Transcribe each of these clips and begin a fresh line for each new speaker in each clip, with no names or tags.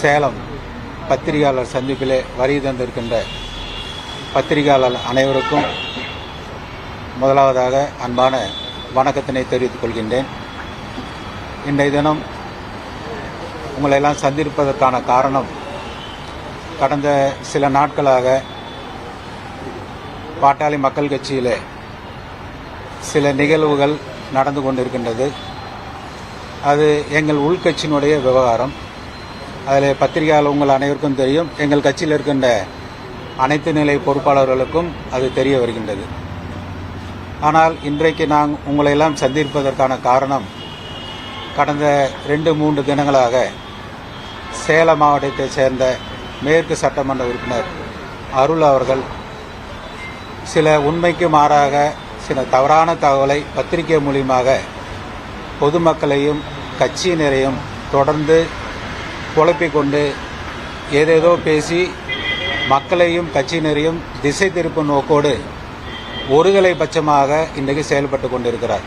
சேலம் பத்திரிகையாளர் சந்திப்பிலே வருகை தந்திருக்கின்ற பத்திரிகையாளர் அனைவருக்கும் முதலாவதாக அன்பான வணக்கத்தினை தெரிவித்துக் கொள்கின்றேன். இன்றைய தினம் உங்களை எல்லாம் சந்திப்பதற்கான காரணம், கடந்த சில நாட்களாக பாட்டாளி மக்கள் கட்சியிலே சில நிகழ்வுகள் நடந்து கொண்டிருக்கின்றது. அது எங்கள் உள்கட்சியினுடைய விவகாரம். அதில் பத்திரிகையாளர் உங்கள் அனைவருக்கும் தெரியும், எங்கள் கட்சியில் இருக்கின்ற அனைத்து நிலை பொறுப்பாளர்களுக்கும் அது தெரிய வருகின்றது. ஆனால் இன்றைக்கு நான் உங்களை எல்லாம் சந்திப்பதற்கான காரணம், கடந்த 2-3 தினங்களாக சேலம் மாவட்டத்தைச் சேர்ந்த மேற்கு சட்டமன்ற உறுப்பினர் அருள் அவர்கள் சில உண்மைக்கு மாறாக சில தவறான தகவலை பத்திரிகை மூலியமாக பொதுமக்களையும் கட்சியினரையும் தொடர்ந்து குழப்பிக் கொண்டு ஏதேதோ பேசி மக்களையும் கட்சியினரையும் திசை திருப்பும் நோக்கோடு ஒருதலை பட்சமாக இன்றைக்கு செயல்பட்டு கொண்டிருக்கிறார்.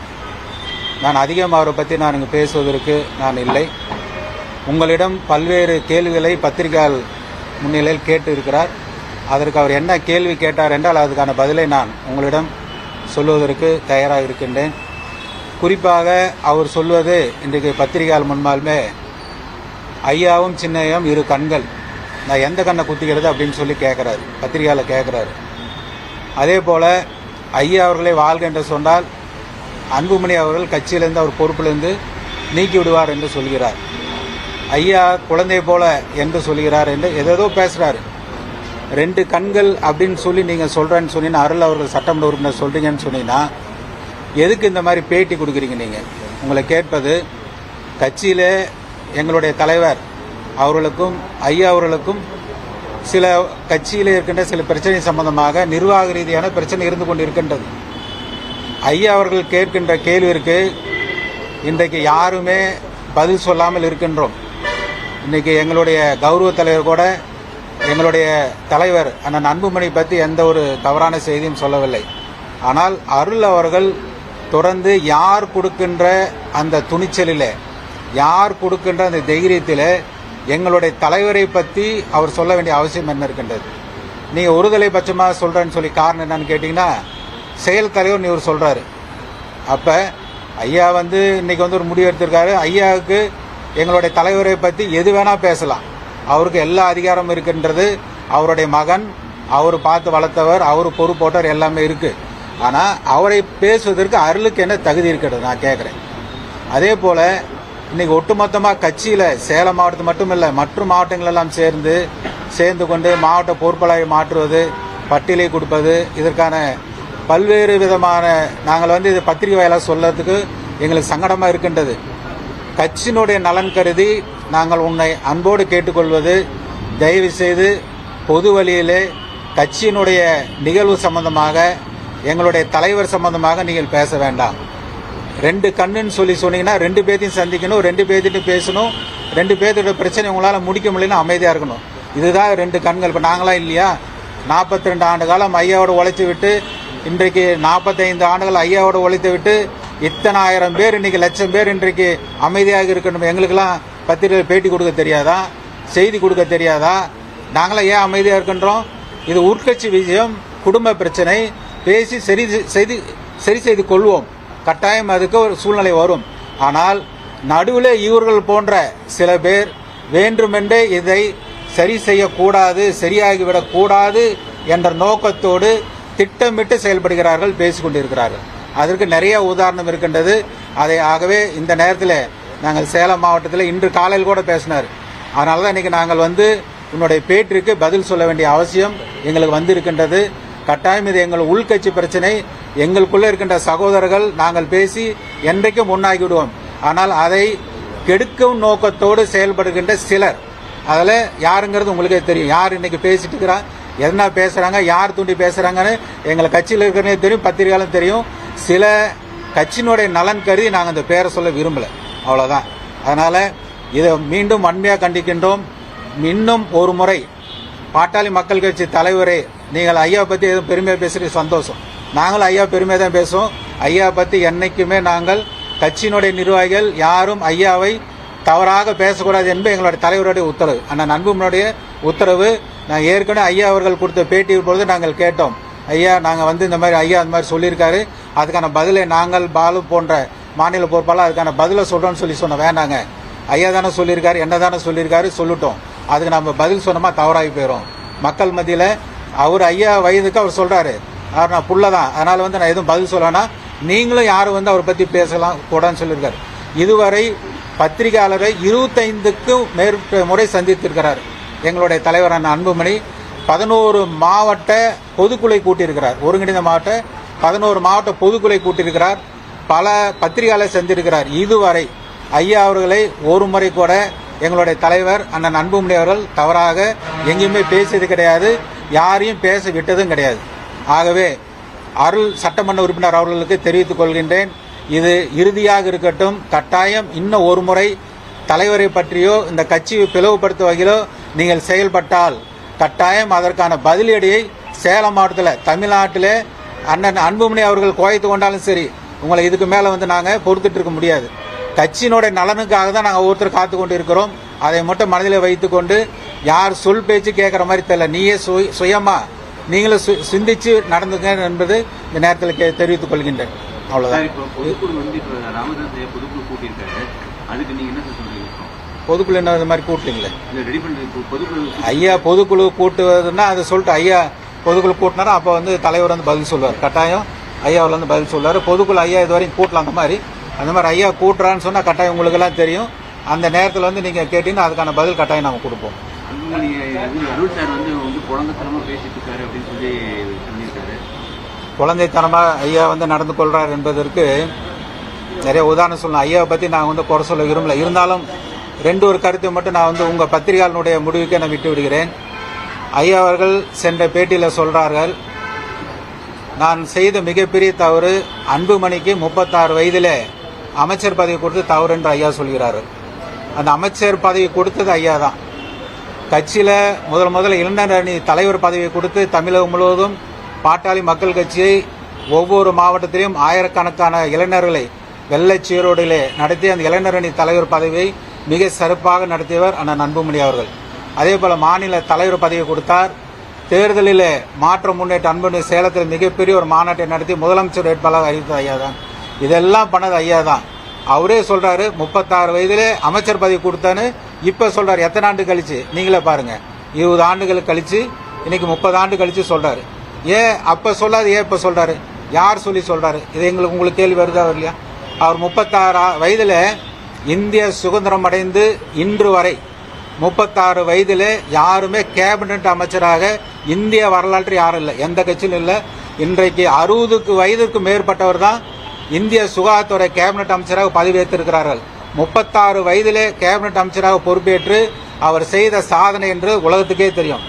நான் அதிகம் அவரை பற்றி நான் இங்கு பேசுவதற்கு நான் இல்லை. உங்களிடம் பல்வேறு கேள்விகளை பத்திரிகையாளர் முன்னிலையில் கேட்டு இருக்கிறார். அதற்கு அவர் என்ன கேள்வி கேட்டார் என்றால் அதுக்கான பதிலை நான் உங்களிடம் சொல்வதற்கு தயாராக இருக்கின்றேன். குறிப்பாக அவர் சொல்வது, இன்றைக்கு பத்திரிகையாளர் முன்பாலுமே ஐயாவும் சின்னையும் இரு கண்கள், நான் எந்த கண்ணை குத்திக்கிறது அப்படின்னு சொல்லி கேட்குறாரு, பத்திரிகையாளர் கேட்குறாரு. அதே போல் ஐயா அவர்களை வாழ்க என்று சொன்னால் அன்புமணி அவர்கள் கட்சியிலிருந்து அவர் பொறுப்பிலிருந்து நீக்கி விடுவார் என்று சொல்கிறார். ஐயா குழந்தை போல என்று சொல்கிறார் என்று ஏதேதோ பேசுகிறாரு. 2 கண்கள் அப்படின்னு சொல்லி நீங்கள் சொல்கிறேன்னு சொன்னீங்கன்னா, அருள் அவர்கள் சட்டமன்ற உறுப்பினர் சொல்கிறீங்கன்னு சொன்னீங்கன்னா, எதுக்கு இந்த மாதிரி பேட்டி கொடுக்குறீங்க? நீங்கள் உங்களை கேட்பது, கட்சியிலே எங்களுடைய தலைவர் அவர்களுக்கும் ஐயா அவர்களுக்கும் சில கட்சியில் இருக்கின்ற சில பிரச்சனை சம்பந்தமாக நிர்வாக ரீதியான பிரச்சனை இருந்து கொண்டு இருக்கின்றது. ஐயா அவர்கள் கேட்கின்ற கேள்விற்கு இன்றைக்கு யாருமே பதில் சொல்லாமல் இருக்கின்றோம். இன்றைக்கி எங்களுடைய கௌரவ தலைவர் கூட எங்களுடைய தலைவர் அண்ணன் அன்புமணி பற்றி எந்த ஒரு தவறான செய்தியும் சொல்லவில்லை. ஆனால் அருள் அவர்கள் தொடர்ந்து யார் கொடுக்கின்ற அந்த துணிச்சலில், யார் கொடுக்கின்ற அந்த தைரியத்தில் எங்களுடைய தலைவரை பற்றி அவர் சொல்ல வேண்டிய அவசியம் என்ன இருக்கின்றது? நீங்கள் ஒருதலை பட்சமாக சொல்கிறேன்னு சொல்லி காரணம் என்னன்னு கேட்டிங்கன்னா, செயல் தலைவர் இவர் சொல்கிறாரு. அப்போ ஐயா இன்னைக்கு ஒரு முடிவு எடுத்திருக்காரு. ஐயாவுக்கு எங்களுடைய தலைவரை பற்றி எது வேணால் பேசலாம், அவருக்கு எல்லா அதிகாரமும் இருக்கின்றது. அவருடைய மகன், அவர் பார்த்து வளர்த்தவர், அவர் பொறுப்போட்டவர் எல்லாமே இருக்குது. ஆனால் அவரை பேசுவதற்கு அருளுக்கு என்ன தகுதி இருக்கிறது நான் கேட்குறேன். அதே போல் இன்றைக்கி ஒட்டுமொத்தமாக கட்சியில் சேலம் மாவட்டத்து மட்டும் இல்லை, மற்ற மாவட்டங்களெல்லாம் சேர்ந்து கொண்டு மாவட்ட பொறுப்பாளரை மாற்றுவது, பட்டியலை கொடுப்பது, இதற்கான பல்வேறு விதமான நாங்கள் இது பத்திரிகை வாயிலாக சொல்கிறதுக்கு எங்களுக்கு சங்கடமாக இருக்கின்றது. கட்சியினுடைய நலன் கருதி நாங்கள் உன்னை அன்போடு கேட்டுக்கொள்வது, தயவு செய்து பொது வழியிலே கட்சியினுடைய நிகழ்வு சம்பந்தமாக, எங்களுடைய தலைவர் சம்பந்தமாக நீங்கள் பேச வேண்டாம். 2 கண்ணுன்னு சொன்னீங்கன்னா 2 பேர்த்தையும் சந்திக்கணும், 2 பேர்த்திட்டும் பேசணும், 2 பேர்த்தோட பிரச்சனை உங்களால் முடிக்க முடியலன்னு அமைதியாக இருக்கணும். இதுதான் 2 கண்கள். இப்போ நாங்களாம் இல்லையா, 42 ஆண்டு காலம் ஐயாவோட உழைச்சி விட்டு, இன்றைக்கு 45 ஆண்டுகள் ஐயாவோட உழைத்து விட்டு இத்தனை ஆயிரம் பேர், இன்றைக்கி லட்சம் பேர் இன்றைக்கு அமைதியாக இருக்கணும். எங்களுக்கெல்லாம் பத்திரிகையில் பேட்டி கொடுக்க தெரியாதா, செய்தி கொடுக்க தெரியாதா? நாங்களாம் ஏன் அமைதியாக இருக்கின்றோம்? இது உட்கட்சி விஷயம், குடும்ப பிரச்சனை, பேசி சரி செய்து கொள்வோம். கட்டாயம் அதுக்கு ஒரு சூழ்நிலை வரும். ஆனால் நடுவில் இவர்கள் போன்ற சில பேர் வேண்டுமென்றே இதை சரி செய்யக்கூடாது, சரியாகிவிடக்கூடாது என்ற நோக்கத்தோடு திட்டமிட்டு செயல்படுகிறார்கள், பேசிக்கொண்டிருக்கிறார்கள். அதற்கு நிறைய உதாரணம் இருக்கின்றது. ஆகவே இந்த நேரத்தில் நாங்கள் சேலம் மாவட்டத்தில் இன்று காலையில் கூட பேசினார். அதனால தான் இன்றைக்கி நாங்கள் உன்னுடைய பேட்டிற்கு பதில் சொல்ல வேண்டிய அவசியம் எங்களுக்கு இருக்கின்றது. கட்டாயம் இது எங்கள் உள்கட்சி பிரச்சனை, எங்களுக்குள்ளே இருக்கின்ற சகோதரர்கள் நாங்கள் பேசி என்றைக்கும் ஒன்றாகிவிடுவோம். ஆனால் அதை கெடுக்கும் நோக்கத்தோடு செயல்படுகின்ற சிலர், அதில் யாருங்கிறது உங்களுக்கே தெரியும். யார் இன்னைக்கு பேசிட்டு இருக்கிறா, என்ன பேசுகிறாங்க, யார் தூண்டி பேசுகிறாங்கன்னு எங்களை கட்சியில் இருக்கிறதே தெரியும், பத்திரிகையாலும் தெரியும். சில கட்சியினுடைய நலன் கருதி நாங்கள் அந்த பேரை சொல்ல விரும்பலை, அவ்வளோதான். அதனால் இதை மீண்டும் வன்மையாக கண்டிக்கின்றோம். இன்னும் ஒரு முறை பாட்டாளி மக்கள் கட்சி தலைவரே, நீங்கள் ஐயாவை பற்றி எதுவும் பெருமையாக பேசுகிற சந்தோஷம். நாங்களும் ஐயா பெருமையாக தான் பேசுவோம். ஐயா பற்றி என்றைக்குமே நாங்கள் கட்சியினுடைய நிர்வாகிகள் யாரும் ஐயாவை தவறாக பேசக்கூடாது என்பது எங்களுடைய தலைவருடைய உத்தரவு. அண்ணன் அன்புமணியுடைய உத்தரவு. நான் ஏற்கனவே ஐயா அவர்கள் கொடுத்த பேட்டி பொழுது நாங்கள் கேட்டோம், ஐயா நாங்கள் இந்த மாதிரி ஐயா அந்த மாதிரி சொல்லியிருக்காரு, அதுக்கான பதிலை நாங்கள் பாலு போன்ற மாநில பொறுப்பாளர் அதுக்கான பதிலை சொல்கிறோன்னு சொன்னோம். வேண்டாங்க, ஐயா தானே சொல்லியிருக்காரு, என்ன தானே சொல்லியிருக்காரு, சொல்லிட்டோம். அதுக்கு நம்ம பதில் சொன்னோமா தவறாகி போயிடும். மக்கள் மத்தியில் அவர் ஐயா வயதுக்கு அவர் சொல்கிறாரு, அவர் நான் புள்ள தான், அதனால் நான் எதுவும் பதில் சொல்லனா, நீங்களும் யாரும் அவரை பற்றி பேசலாம் கூடாதுன்னு சொல்லியிருக்காரு. இதுவரை பத்திரிகையாளரை 25க்கும் மேற்பட்ட முறை சந்தித்திருக்கிறார் எங்களுடைய தலைவரான அன்புமணி. 11 மாவட்ட பொதுக்குழு கூட்டியிருக்கிறார். ஒருங்கிணைந்த மாவட்ட 11 மாவட்ட பொதுக்குழு கூட்டியிருக்கிறார். பல பத்திரிகையாளரை சந்திருக்கிறார். இதுவரை ஐயா அவர்களை ஒரு முறை கூட எங்களுடைய தலைவர் அண்ணன் அன்புமணி அவர்கள் தவறாக எங்கேயுமே பேசியது கிடையாது, யாரையும் பேச விட்டதும் கிடையாது. ஆகவே அருள் சட்டமன்ற உறுப்பினர் அவர்களுக்கு தெரிவித்துக் கொள்கின்றேன், இது இறுதியாக இருக்கட்டும். கட்டாயம் இன்னும் ஒரு முறை தலைவரை பற்றியோ இந்த கட்சியை பிளவுபடுத்தும் வகையிலோ நீங்கள் செயல்பட்டால் கட்டாயம் அதற்கான பதிலடியை சேலம் மாவட்டத்தில் தமிழ்நாட்டிலே அண்ணன் அன்புமணி அவர்கள் குறைத்து கொண்டாலும் சரி, உங்களை இதுக்கு மேலே நாங்கள் பொறுத்துட்டு இருக்க முடியாது. கட்சியினுடைய நலனுக்காக தான் நாங்கள் ஒவ்வொருத்தர் காத்து கொண்டு இருக்கிறோம். அதை மட்டும் மனதில் வைத்துக்கொண்டு யார் சொல் பேச்சு கேட்குற மாதிரி தெரியல, நீயே சுயமா நீங்களும் சிந்திச்சு நடந்துங்க என்பது இந்த நேரத்தில் தெரிவித்துக் கொள்கின்றேன். அவ்வளவுதான். பொதுக்குழு என்ன இந்த மாதிரி கூட்டலீங்களே ஐயா, பொதுக்குழு கூட்டுவதுன்னா அதை சொல்லிட்டு ஐயா பொதுக்குழு கூட்டினாரா அப்போ தலைவர் பதில் சொல்லுவார். கட்டாயம் ஐயா அவர் பதில் சொல்லுவார். பொதுக்குழு ஐயா இது வரைக்கும் கூட்டலாம், அந்த மாதிரி ஐயா கூட்டுறான்னு சொன்னால் கட்டாயம் உங்களுக்கு எல்லாம் தெரியும். அந்த நேரத்தில் நீங்கள் கேட்டீங்கன்னா அதுக்கான பதில் கட்டாயம் நாங்கள் கொடுப்போம். குழந்தைத்தனமாக ஐயா நடந்து கொள்றார் என்பதற்கு நிறைய உதாரணம் சொல்லணும். ஐயாவை பற்றி நான் குறை சொல்ல விரும்பல. இருந்தாலும் ஒரு கருத்தை மட்டும் நான் உங்கள் பத்திரிகையாளனுடைய முடிவுக்கே நான் விட்டு விடுகிறேன். ஐயா அவர்கள் சென்ற பேட்டியில் சொல்றார்கள், நான் செய்த மிகப்பெரிய தவறு அன்புமணிக்கு 36 வயதிலே அமைச்சர் பதவி கொடுத்து தவறு என்று ஐயா சொல்கிறார்கள். அந்த அமைச்சர் பதவி கொடுத்தது ஐயா தான். கட்சியில் முதல்ல இளைஞர் அணி தலைவர் பதவியை கொடுத்து தமிழகம் முழுவதும் பாட்டாளி மக்கள் கட்சியை ஒவ்வொரு மாவட்டத்திலும் ஆயிரக்கணக்கான இளைஞர்களை வெள்ளைச்சீரோடிலே நடத்தி அந்த இளைஞர் அணி தலைவர் பதவியை மிக சிறப்பாக நடத்தியவர் அண்ணன் அன்புமணி அவர்கள். அதே போல மாநில தலைவர் பதவியை கொடுத்தார். தேர்தலில் மாற்ற முன்னேற்ற அன்புமணி சேலத்தில் மிகப்பெரிய ஒரு மாநாட்டை நடத்தி முதலமைச்சர் வேட்பாளராக அறிவித்தது ஐயா தான். இதெல்லாம் பண்ணது ஐயா தான். அவரே சொல்றாரு 36 வயதிலே அமைச்சர் பதவி கொடுத்தான்னு இப்ப சொல்றாரு. எத்தனை ஆண்டு கழிச்சு நீங்களே பாருங்க, 20 ஆண்டுகள் கழிச்சு இன்னைக்கு 30 ஆண்டு கழிச்சு சொல்றாரு. ஏன் அப்ப சொல்லாது, ஏன் இப்ப சொல்றாரு? யார் சொல்லி சொல்றாரு? இது உங்களுக்கு கேள்வி வருதா இல்லையா? அவர் 36 வயதுல இந்திய சுதந்திரம் அடைந்து இன்று வரை 36 வயதிலே யாருமே கேபினட் அமைச்சராக இந்திய வரலாற்று யாரும் இல்லை, எந்த கட்சியிலும் இல்லை. இன்றைக்கு 60 வயதுக்கு மேற்பட்டவர் தான் இந்திய சுகாதாரத்துறை கேபினட் அமைச்சராக பதவியேற்றிருக்கிறார்கள். 36 வயதிலே கேபினட் அமைச்சராக பொறுப்பேற்று அவர் செய்த சாதனை என்று உலகத்துக்கே தெரியும்.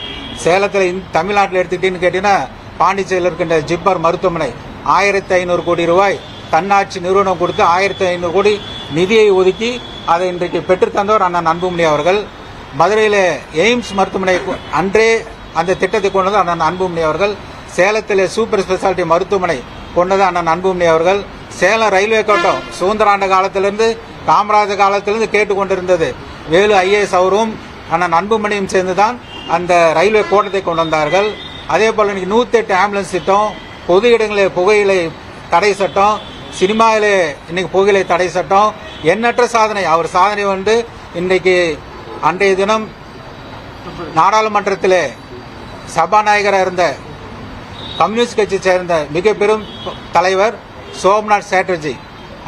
சேலத்தில் தமிழ்நாட்டில் எடுத்துக்கிட்டீங்கன்னு கேட்டீங்கன்னா பாண்டிச்சேரியில் இருக்கின்ற ஜிப்மர் மருத்துவமனை 1500 கோடி ரூபாய் தன்னாட்சி நிறுவனம் கொடுத்து 1500 கோடி நிதியை ஒதுக்கி அதை இன்றைக்கு பெற்று தந்தவர் அண்ணன் அன்புமணி அவர்கள். மதுரையில் எய்ம்ஸ் மருத்துவமனை அன்றே அந்த திட்டத்தை கொண்டது அண்ணன் அன்புமணி அவர்கள். சேலத்தில் சூப்பர் ஸ்பெஷாலிட்டி மருத்துவமனை கொண்டது அண்ணன் அன்புமணி அவர்கள். சேலம் ரயில்வே கோட்டம் சுதந்திராண்ட காலத்திலிருந்து காமராஜர் காலத்திலிருந்து கேட்டுக்கொண்டிருந்தது. வேலு ஐஏஎஸ் அவரும் அண்ணன் அன்புமணியும் சேர்ந்துதான் அந்த ரயில்வே கோட்டத்தை கொண்டு வந்தார்கள். அதே போல இன்னைக்கு 108 ஆம்புலன்ஸ் திட்டம், பொது இடங்களில் புகையிலை தடை சட்டம், சினிமாவிலே இன்னைக்கு புகையிலை தடை சட்டம், எண்ணற்ற சாதனை. அவர் சாதனை இன்றைக்கு அன்றைய தினம் நாடாளுமன்றத்தில் சபாநாயகராக இருந்த கம்யூனிஸ்ட் கட்சியை சேர்ந்த மிக பெரும் தலைவர் சோம்நாத் சாட்டர்ஜி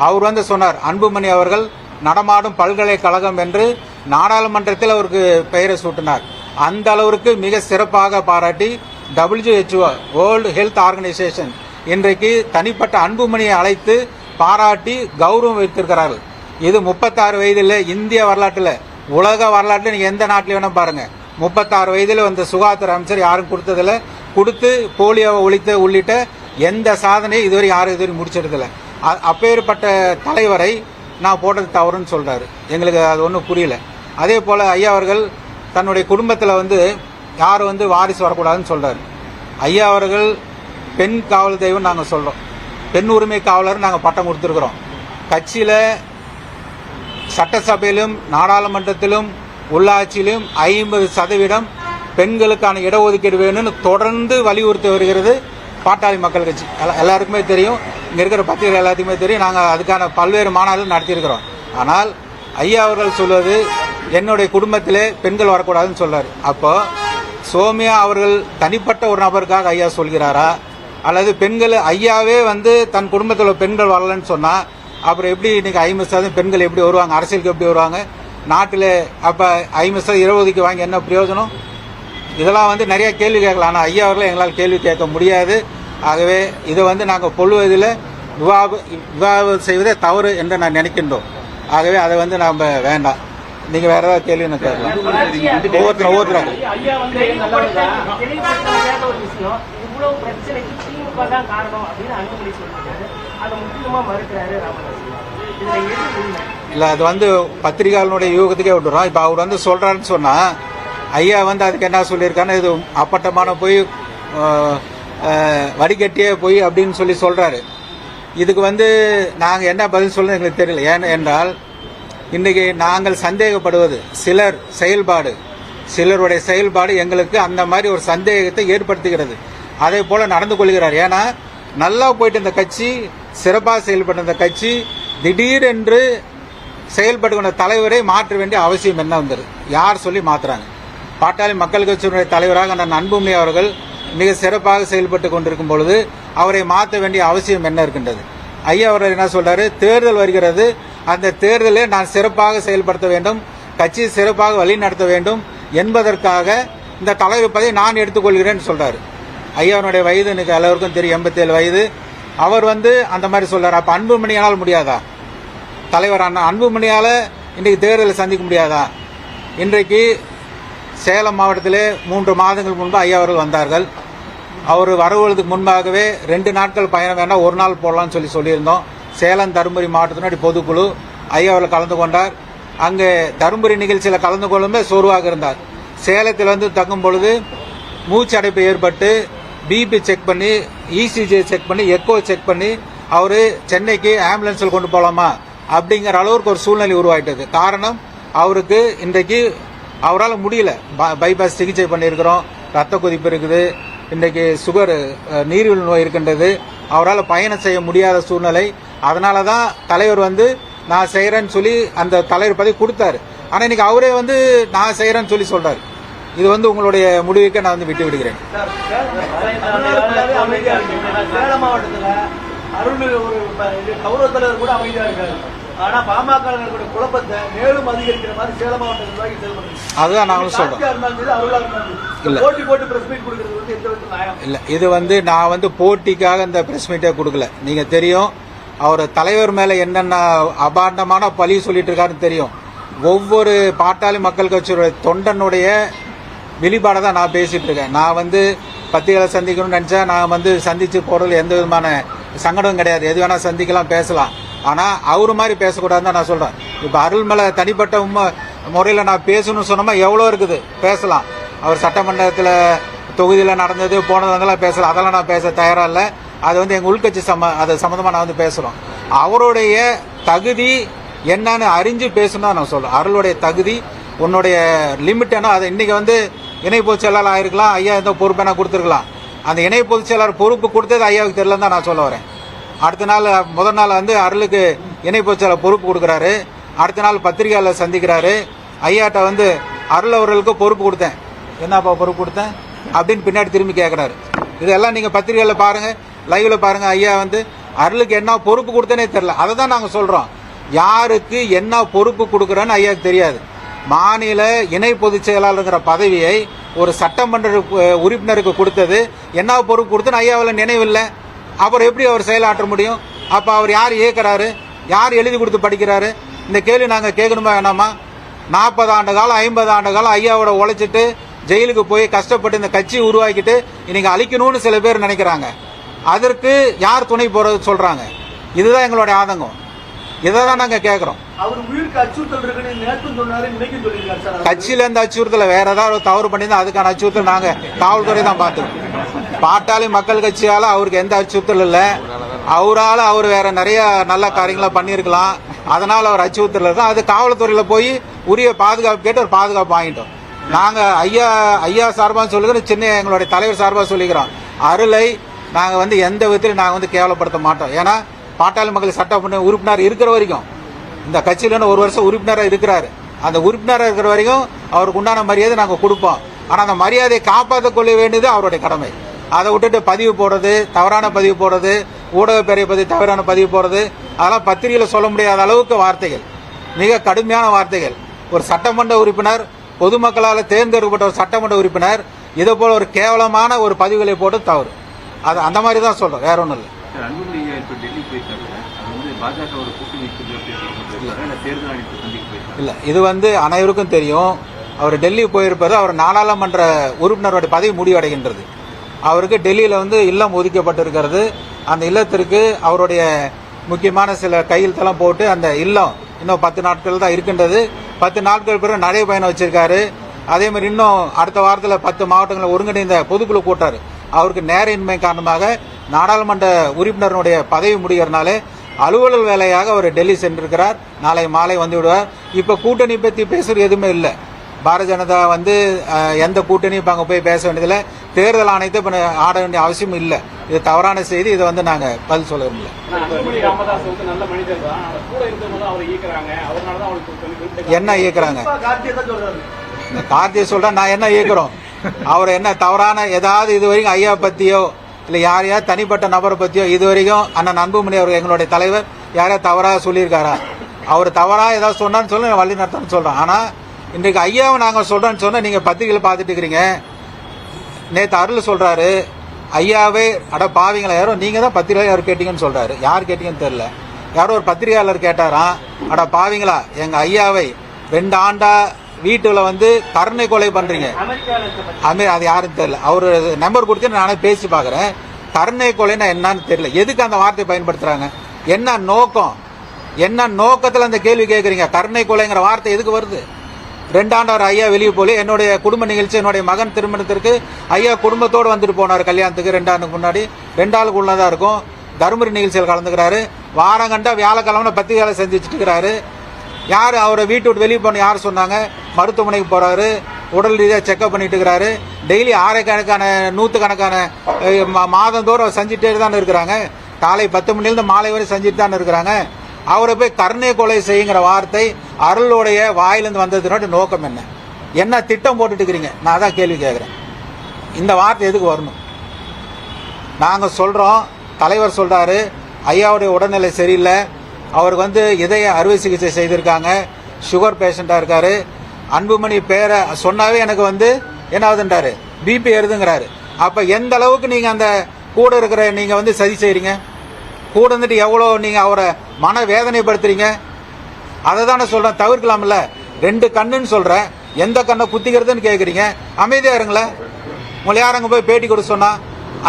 அவர் சொன்னார், அன்புமணி அவர்கள் நடமாடும் பல்கலைக்கழகம் என்று நாடாளுமன்றத்தில் அவருக்கு பெயரை சூட்டினார். அந்த அளவிற்கு மிக சிறப்பாக பாராட்டி WHO வேர்ல்டு ஹெல்த் ஆர்கனைசேஷன் இன்றைக்கு தனிப்பட்ட அன்புமணியை அழைத்து பாராட்டி கௌரவம் வைத்திருக்கிறார்கள். இது 36 வயதில் இந்திய வரலாற்றில், உலக வரலாற்றில் நீங்க எந்த நாட்டில் வேணும் பாருங்க, 36 வயதில் வந்த சுகாதார அமைச்சர் யாரும் கொடுத்ததில்ல. கொடுத்து போலியோவை ஒழித்த உள்ளிட்ட எந்த சாதனையும் இதுவரை யாரும் இதுவரை முடிச்சிருக்கல. அப்பேற்பட்ட தலைவரை நான் போட்டது தவறுன்னு சொல்றாரு. எங்களுக்கு அது ஒன்றும் புரியல. அதே போல ஐயா அவர்கள் தன்னுடைய குடும்பத்தில் யாரும் வாரிசு வரக்கூடாதுன்னு சொல்றாரு. ஐயா அவர்கள் பெண் காவல் தெய்வம் நாங்கள் சொல்றோம், பெண் உரிமை காவலர் நாங்கள் பட்டம் கொடுத்துருக்குறோம். கட்சியில் சட்டசபையிலும் நாடாளுமன்றத்திலும் உள்ளாட்சியிலும் 50% பெண்களுக்கான இடஒதுக்கீடு வேணும்னு தொடர்ந்து வலியுறுத்தி வருகிறது பாட்டாளி மக்கள் கட்சி. எல்லாருக்குமே தெரியும், இங்கே இருக்கிற பத்திரிகை எல்லாத்துக்குமே தெரியும். நாங்கள் அதுக்கான பல்வேறு மாநாடுகள் நடத்தியிருக்கிறோம். ஆனால் ஐயா அவர்கள் சொல்வது என்னுடைய குடும்பத்திலே பெண்கள் வரக்கூடாதுன்னு சொல்றாரு. அப்போ சோமியா அவர்கள் தனிப்பட்ட ஒரு நபருக்காக ஐயா சொல்கிறாரா, அல்லது பெண்கள் ஐயாவே வந்து தன் குடும்பத்தில் பெண்கள் வரலன்னு சொன்னா அப்புறம் எப்படி இன்னைக்கு 50% பெண்கள் எப்படி வருவாங்க, அரசியலுக்கு எப்படி வருவாங்க நாட்டில்? அப்ப 50% இடஒதுக்கீடு வாங்கி என்ன பிரயோஜனம்? இதெல்லாம் வந்து நிறைய கேள்வி கேட்கலாம். ஆனால் ஐயா அவர்களை எங்களால் கேள்வி கேட்க முடியாது. ஆகவே இதை வந்து நாங்கள் கொள்வதில் விவாதம் செய்வதே தவறு என்று நான் நினைக்கின்றோம். ஆகவே அதை வந்து நாம் வேண்டாம். நீங்க வேற ஏதாவது கேள்வி என்ன கேட்கலாம். ஒவ்வொருத்தரும் இல்ல, அது வந்து பத்திரிகையாளனுடைய யூகத்துக்கே விட்டுறோம். இப்ப அவர் வந்து சொல்றாருன்னு சொன்னா ஐயா வந்து அதுக்கு என்ன சொல்லியிருக்காருன்னா, இது அப்பட்டமான போய் வடிகட்டியே போய் அப்படின்னு சொல்லி சொல்றாரு. இதுக்கு வந்து நாங்க என்ன பதில் சொல்றது எங்களுக்கு தெரியல. ஏனென்றால் இன்னைக்கு நாங்கள் சந்தேகப்படுவது சிலருடைய செயல்பாடு எங்களுக்கு அந்த மாதிரி ஒரு சந்தேகத்தை ஏற்படுத்துகிறது. அதே போல நடந்து கொள்கிறார். ஏன்னா நல்லா போயிட்டு இந்த கட்சி, சிறப்பாக செயல்பட்ட இந்த கட்சி திடீரென்று செயல்படுகிற தலைவரை மாற்ற வேண்டிய அவசியம் என்ன வந்தது? யார் சொல்லி மாத்துறாங்க? பாட்டாளி மக்கள் கட்சியினுடைய தலைவராக நான் அன்புமணி அவர்கள் மிக சிறப்பாக செயல்பட்டு கொண்டிருக்கும் பொழுது அவரை மாற்ற வேண்டிய அவசியம் என்ன இருக்கின்றது? ஐயா அவர்கள் என்ன சொல்றாரு? தேர்தல் வருகிறது, அந்த தேர்தலை நான் சிறப்பாக செயல்படுத்த வேண்டும், கட்சி சிறப்பாக வழி நடத்த வேண்டும் என்பதற்காக இந்த தலைவர் பதவியை நான் எடுத்துக்கொள்கிறேன் சொல்றாரு. ஐயாவுடைய வயது எனக்கு எல்லாருக்கும் தெரியும், 87 வயது. அவர் வந்து அந்த மாதிரி சொல்றாரு. அப்ப அன்புமணியால் முடியாதா? தலைவர் அன்புமணியால இன்றைக்கு தேர்தலை சந்திக்க முடியாதா? இன்றைக்கு சேலம் மாவட்டத்திலே 3 மாதங்கள் முன்பு ஐயா அவர்கள் வந்தார்கள். அவர் வருவதற்கு முன்பாகவே 2 நாட்கள் பயணம் வேண்டாம், 1 நாள் போடலாம்னு சொல்லியிருந்தோம். சேலம் தருமபுரி மாவட்டத்தினுடைய பொதுக்குழு ஐயா அவர்கள் கலந்து கொண்டார். அங்கே தருமபுரி நிகழ்ச்சியில் கலந்து கொள்ளுமே சோர்வாக இருந்தார். சேலத்தில் வந்து தங்கும் பொழுது மூச்சு அடைப்பு ஏற்பட்டு பிபி செக் பண்ணி, இசிஜி செக் பண்ணி, எக்கோ செக் பண்ணி அவரு சென்னைக்கு ஆம்புலன்ஸில் கொண்டு போகலாமா அப்படிங்கிற அளவுக்கு ஒரு சூழ்நிலை உருவாயிட்டது. காரணம், அவருக்கு இன்றைக்கு அவரால் முடியல. பைபாஸ் சிகிச்சை பண்ணியிருக்கிறோம், ரத்த கொதிப்பு இருக்குது, இன்றைக்கு சுகர் நீரிழிவு நோய் இருக்கின்றது, அவரால் பயணம் செய்ய முடியாத சூழ்நிலை. அதனால தான் தலைவர் வந்து நான் செய்யறேன்னு சொல்லி அந்த தலைவர் பதவி கொடுத்தாரு. ஆனா இன்னைக்கு அவரே வந்து நான் செய்யறேன்னு சொல்லி சொல்றாரு. இது வந்து உங்களுடைய முடிவுக்கு நான் வந்து விட்டு விடுகிறேன். அதுதான் நாங்களும் சொல்றோம். இல்ல, இது வந்து நான் வந்து போட்டிக்காக இந்த பிரஸ் மீட்டே கொடுக்கல. நீங்க தெரியும், அவர் தலைவர் மேல என்னென்ன அபாண்டமான பழி சொல்லிட்டு இருக்காருன்னு தெரியும். ஒவ்வொரு பாட்டாளி மக்கள் கட்சியுடைய தொண்டனுடைய வெளிப்பாடை தான் நான் பேசிட்டு இருக்கேன். நான் வந்து பத்திரிகைகளை சந்திக்கணும்னு நினைச்சா நான் வந்து சந்திச்சு போறதுல எந்த விதமான சங்கடம் கிடையாது. எது வேணா சந்திக்கலாம், பேசலாம். ஆனா அவரு மாதிரி பேசக்கூடாதுன்னு தான் நான் சொல்றேன். இப்ப அருள்மலை தனிப்பட்ட முறையில நான் பேசணும்னு சொன்னோமா எவ்வளவு இருக்குது, பேசலாம். அவர் சட்டமன்றத்தில் தொகுதியில நடந்தது போனது வந்தெல்லாம் பேசலாம். அதெல்லாம் நான் பேச தயாரா இல்லை. அது வந்து எங்க உள்கட்சி அது சம்பந்தமா நான் வந்து பேசுறோம். அவருடைய தகுதி என்னன்னு அறிஞ்சு பேசணும் நான் சொல்றேன். அருளுடைய தகுதி, உன்னுடைய லிமிட் என்ன, அதை இன்னைக்கு வந்து இணை பொதுச் செயலாளர் ஆயிருக்கலாம், ஐயா எந்த பொறுப்பு என்ன கொடுத்துருக்கலாம். அந்த இணை பொதுச் செயலாளர் பொறுப்பு கொடுத்தது ஐயாவுக்கு தெரியலன்னு தான் நான் சொல்ல வரேன். அடுத்த நாள் முதல் நாள் வந்து அருளுக்கு இணை பொதுச் செயலாளர் பொறுப்பு கொடுக்குறாரு. அடுத்த நாள் பத்திரிகையாளர் சந்திக்கிறாரு. ஐயாட்ட வந்து அருள் அவர்களுக்கு பொறுப்பு கொடுத்தேன், என்னப்பா பொறுப்பு கொடுத்தேன் அப்படின்னு பின்னாடி திரும்பி கேட்கிறாரு. இதெல்லாம் நீங்க பத்திரிகையில பாருங்க, லைவ்ல பாருங்க. ஐயா வந்து அருளுக்கு என்ன பொறுப்பு கொடுத்தனே தெரியல. அதை தான் நாங்க சொல்றோம். யாருக்கு என்ன பொறுப்பு கொடுக்கறன்னு ஐயாவுக்கு தெரியாது. மாநில இணை பொதுச் செயலாளர்ங்கிற பதவியை ஒரு சட்டமன்ற உறுப்பினருக்கு கொடுத்தது என்ன பொறுப்பு கொடுத்துன்னு ஐயாவில் நினைவில்லை. அப்புறம் எப்படி அவர் செயலாற்ற முடியும்? அப்ப அவர் யார் இயக்குறாரு, யார் எழுதி கொடுத்து படிக்கிறாரு? இந்த கேள்வி நாங்க கேட்கணுமா வேணாமா? 40 ஆண்டு காலம் 50 ஆண்டு காலம் ஐயாவோட உழைச்சிட்டு ஜெயிலுக்கு போய் கஷ்டப்பட்டு இந்த கட்சி உருவாக்கிட்டு இன்னைக்கு அழிக்கணும்னு சில பேர் நினைக்கிறாங்க. அதற்கு யார் துணை போறது சொல்றாங்க? இதுதான் எங்களுடைய ஆதங்கம். இதான் நாங்க கேட்கிறோம். கட்சியில இருந்து அச்சுறுத்தல வேற ஏதாவது தவறு பண்ணியிருந்தா அதுக்கான அச்சுறுத்தல் நாங்க காவல்துறை தான் பார்த்துக்கோம். பாட்டாளி மக்கள் கட்சியால அவருக்கு எந்த அச்சுறுத்தல் இல்ல. அவரால் அவர் வேற நிறைய நல்ல காரியங்களை பண்ணியிருக்கலாம். அதனால அவர் அச்சுறுத்தல தான். அது காவல்துறையில போய் உரிய பாதுகாப்பு கேட்டு ஒரு பாதுகாப்பு வாங்கிட்டோம். நாங்க ஐயா சார்பாக சொல்லுகிறோம், சின்ன எங்களுடைய தலைவர் சார்பாக சொல்லிக்கிறோம். அருளை நாங்க எந்த விதத்திலும் நாங்க கேவலப்படுத்த மாட்டோம். ஏன்னா பாட்டாளி மக்கள் சட்டமன்ற உறுப்பினர் இருக்கிற வரைக்கும், இந்த கட்சியில 1 வருஷம் உறுப்பினராக இருக்கிறாரு. அந்த உறுப்பினராக இருக்கிற வரைக்கும் அவருக்கு உண்டான மரியாதை நாங்க கொடுப்போம். ஆனா அந்த மரியாதையை காப்பாற்றிக் கொள்ள வேண்டியது அவருடைய கடமை. அதை விட்டுட்டு பதிவு போடுறது, தவறான பதிவு போடுறது, ஊடக பேரை பத்தி தவறான பதிவு போடுறது, அதெல்லாம் பத்திரிகையில சொல்ல முடியாத அளவுக்கு வார்த்தைகள், மிக கடுமையான வார்த்தைகள். ஒரு சட்டமன்ற உறுப்பினர், பொதுமக்களால் தேர்ந்தெடுக்கப்பட்ட ஒரு சட்டமன்ற உறுப்பினர் இதே போல ஒரு கேவலமான ஒரு பதிவுகளை போட்டு தவறு. அது அந்த மாதிரி தான் சொல்றோம், வேற ஒன்றும் இல்லை. இல்ல, இது அனைவருக்கும் தெரியும். அவர் டெல்லி போயிருப்பாரு. அவர் நாடாளுமன்ற உறுப்பினருடைய பதவி முடிவடைகின்றது. அவருக்கு டெல்லியில இல்லம் ஒதுக்கப்பட்டிருக்கிறது. அந்த இல்லத்திற்கு அவருடைய முக்கியமான சில கையெழுத்தெல்லாம் போட்டு அந்த இல்லம் இன்னும் 10 நாட்கள் தான் இருக்கின்றது. 10 நாட்கள் பிறகு நடைபயணம் வச்சிருக்காரு. அதே மாதிரி இன்னும் அடுத்த வாரத்தில் 10 மாவட்டங்களில் ஒருங்கிணைந்த பொதுக்குழு கூட்டாரு. அவருக்கு நேரின்மை காரணமாக நாடாளுமன்ற உறுப்பினருடைய பதவி முடிகிறனாலே அலுவலக வேலையாக அவர் டெல்லி சென்றிருக்கிறார். நாளை மாலை வந்து விடுவார். இப்ப கூட்டணி பத்தி பேசுறது எதுவுமே இல்லை. பாரதிய ஜனதா எந்த கூட்டணியும் இப்ப அங்க போய் பேச வேண்டியதில்லை. தேர்தல் ஆணையத்தை இப்ப ஆட வேண்டிய அவசியம் இல்லை. இது தவறான செய்தி. இதை நாங்க பதில் சொல்ல முடியல. என்ன இயக்குறாங்க? கார்த்திகை சொல்ற நான் என்ன இயக்குறோம்? அவர் என்ன தவறான ஏதாவது இது வரைக்கும் ஐயா பத்தியோ இல்ல யாரையா தனிப்பட்ட நபரை பத்தியோ இது வரைக்கும் அண்ணன் அன்புமணி அவர் எங்களுடைய தலைவர் யாரையா தவறாக சொல்லியிருக்காரா? அவர் தவறா ஏதாவது சொன்னான்னு சொல்ல வழி நடத்தணும்னு சொல்றோம். ஆனா இன்றைக்கு ஐயாவை நாங்க சொல்றோம்னு சொன்னா நீங்க பத்திரிகையில பாத்துட்டு இருக்கிறீங்க. நேத்து அருள் சொல்றாரு, ஐயாவே அட பாவீங்களா யாரோ நீங்க தான் பத்திரிகை யாரும் கேட்டீங்கன்னு சொல்றாரு. யார் கேட்டீங்கன்னு தெரியல. யாரோ ஒரு பத்திரிகையாளர் கேட்டாராம், அட பாவீங்களா எங்க ஐயாவை 2 ஆண்டா வீட்டுல கருணை கொலை பண்றீங்க. அது யாரும் தெரியல. அவரு நம்பர் கொடுத்து நானே பேசி பாக்குறேன். கருணை கொலைன்னா என்னன்னு தெரியல. எதுக்கு அந்த வார்த்தையை பயன்படுத்துறாங்க? என்ன நோக்கம்? என்ன நோக்கத்துல அந்த கேள்வி கேட்கறீங்க? கருணை கொலைங்கிற வார்த்தை எதுக்கு வருது? 2 ஆண்டு ஐயா வெளியே போல என்னுடைய குடும்ப நிகழ்ச்சி, என்னுடைய மகன் திருமணத்திற்கு ஐயா குடும்பத்தோடு வந்துட்டு போனார். கல்யாணத்துக்கு 2 ஆண்டுக்கு முன்னாடி 2 ஆளுக்கு உள்ளதா இருக்கும். தர்மபுரி நிகழ்ச்சியில் கலந்துக்கிறாரு. வாரங்கண்டா வியாழக்கிழமை பத்திரிகையாளர் செஞ்சுட்டு இருக்கிறாரு. யாரு அவரை வீட்டு விட்டு வெளியே போன யாரு சொன்னாங்க? மருத்துவமனைக்கு போறாரு, உடல் ரீதியாக செக்அப் பண்ணிட்டு இருக்கிறாரு. டெய்லி ஆயிரக்கணக்கான 100 கணக்கான மாதந்தோறும் செஞ்சுட்டே தான் இருக்கிறாங்க. காலை 10 மணிலிருந்து மாலை வரை செஞ்சுட்டு தான் இருக்கிறாங்க. அவரை போய் கருணை கொலை செய்யுங்கிற வார்த்தை அருளுடைய வாயிலிருந்து வந்ததுனோட நோக்கம் என்ன? என்ன திட்டம் போட்டுட்டு இருக்கிறீங்க? நான் அதான் கேள்வி கேட்கிறேன். இந்த வார்த்தை எதுக்கு வரணும்? நாங்க சொல்றோம், தலைவர் சொல்றாரு ஐயாவுடைய உடல்நிலை சரியில்லை, அவருக்கு இதய அறுவை சிகிச்சை செய்திருக்காங்க, சுகர் பேஷண்டா இருக்காரு. அன்புமணி பேரை சொன்னாவே எனக்கு என்ன ஆகுதுன்றாரு, பிபி ஏறுதுங்கிறாரு. அப்ப எந்த அளவுக்கு நீங்க அந்த கூட இருக்கிற நீங்க சதி செய்றீங்க? கூட எவ்வளவு நீங்க அவரை மன வேதனைப்படுத்துறீங்க? அதை தானே சொல்றேன். தவிர்க்கலாம்ல. 2 கண்ணுன்னு சொல்றேன், எந்த கண்ணை குத்திக்கிறதுன்னு கேக்குறீங்க. அமைதியா இருங்களேன். உங்களை யார் அங்க போய் பேட்டி கொடுக்க சொன்னா?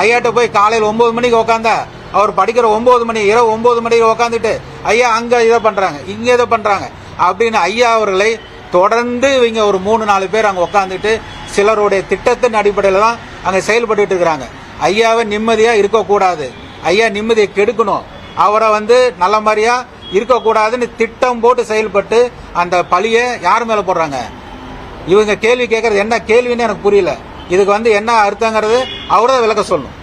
ஐயாட்ட போய் காலையில் 9 மணிக்கு உட்காந்தா அவர் படிக்கிற 9 மணி இரவு 9 மணிக்கு உட்காந்துட்டு ஐயா அங்க இதை பண்றாங்க இங்க இதை பண்றாங்க அப்படின்னு ஐயா அவர்களை தொடர்ந்து இவங்க ஒரு 3-4 பேர் அங்க உட்காந்துட்டு சிலருடைய திட்டத்தின் அடிப்படையில் தான் அங்க செயல்பட்டு இருக்கிறாங்க. ஐயாவை நிம்மதியா இருக்கக்கூடாது, ஐயா நிம்மதியை கெடுக்கணும், அவரை நல்ல மாதிரியா இருக்கக்கூடாதுன்னு திட்டம் போட்டு செயல்பட்டு அந்த பழியை யார் மேல போடுறாங்க? இவங்க கேள்வி கேட்கறது என்ன கேள்வின்னு எனக்கு புரியல. இதுக்கு என்ன அர்த்தங்கிறது அவரதான் விளக்க சொல்லணும்.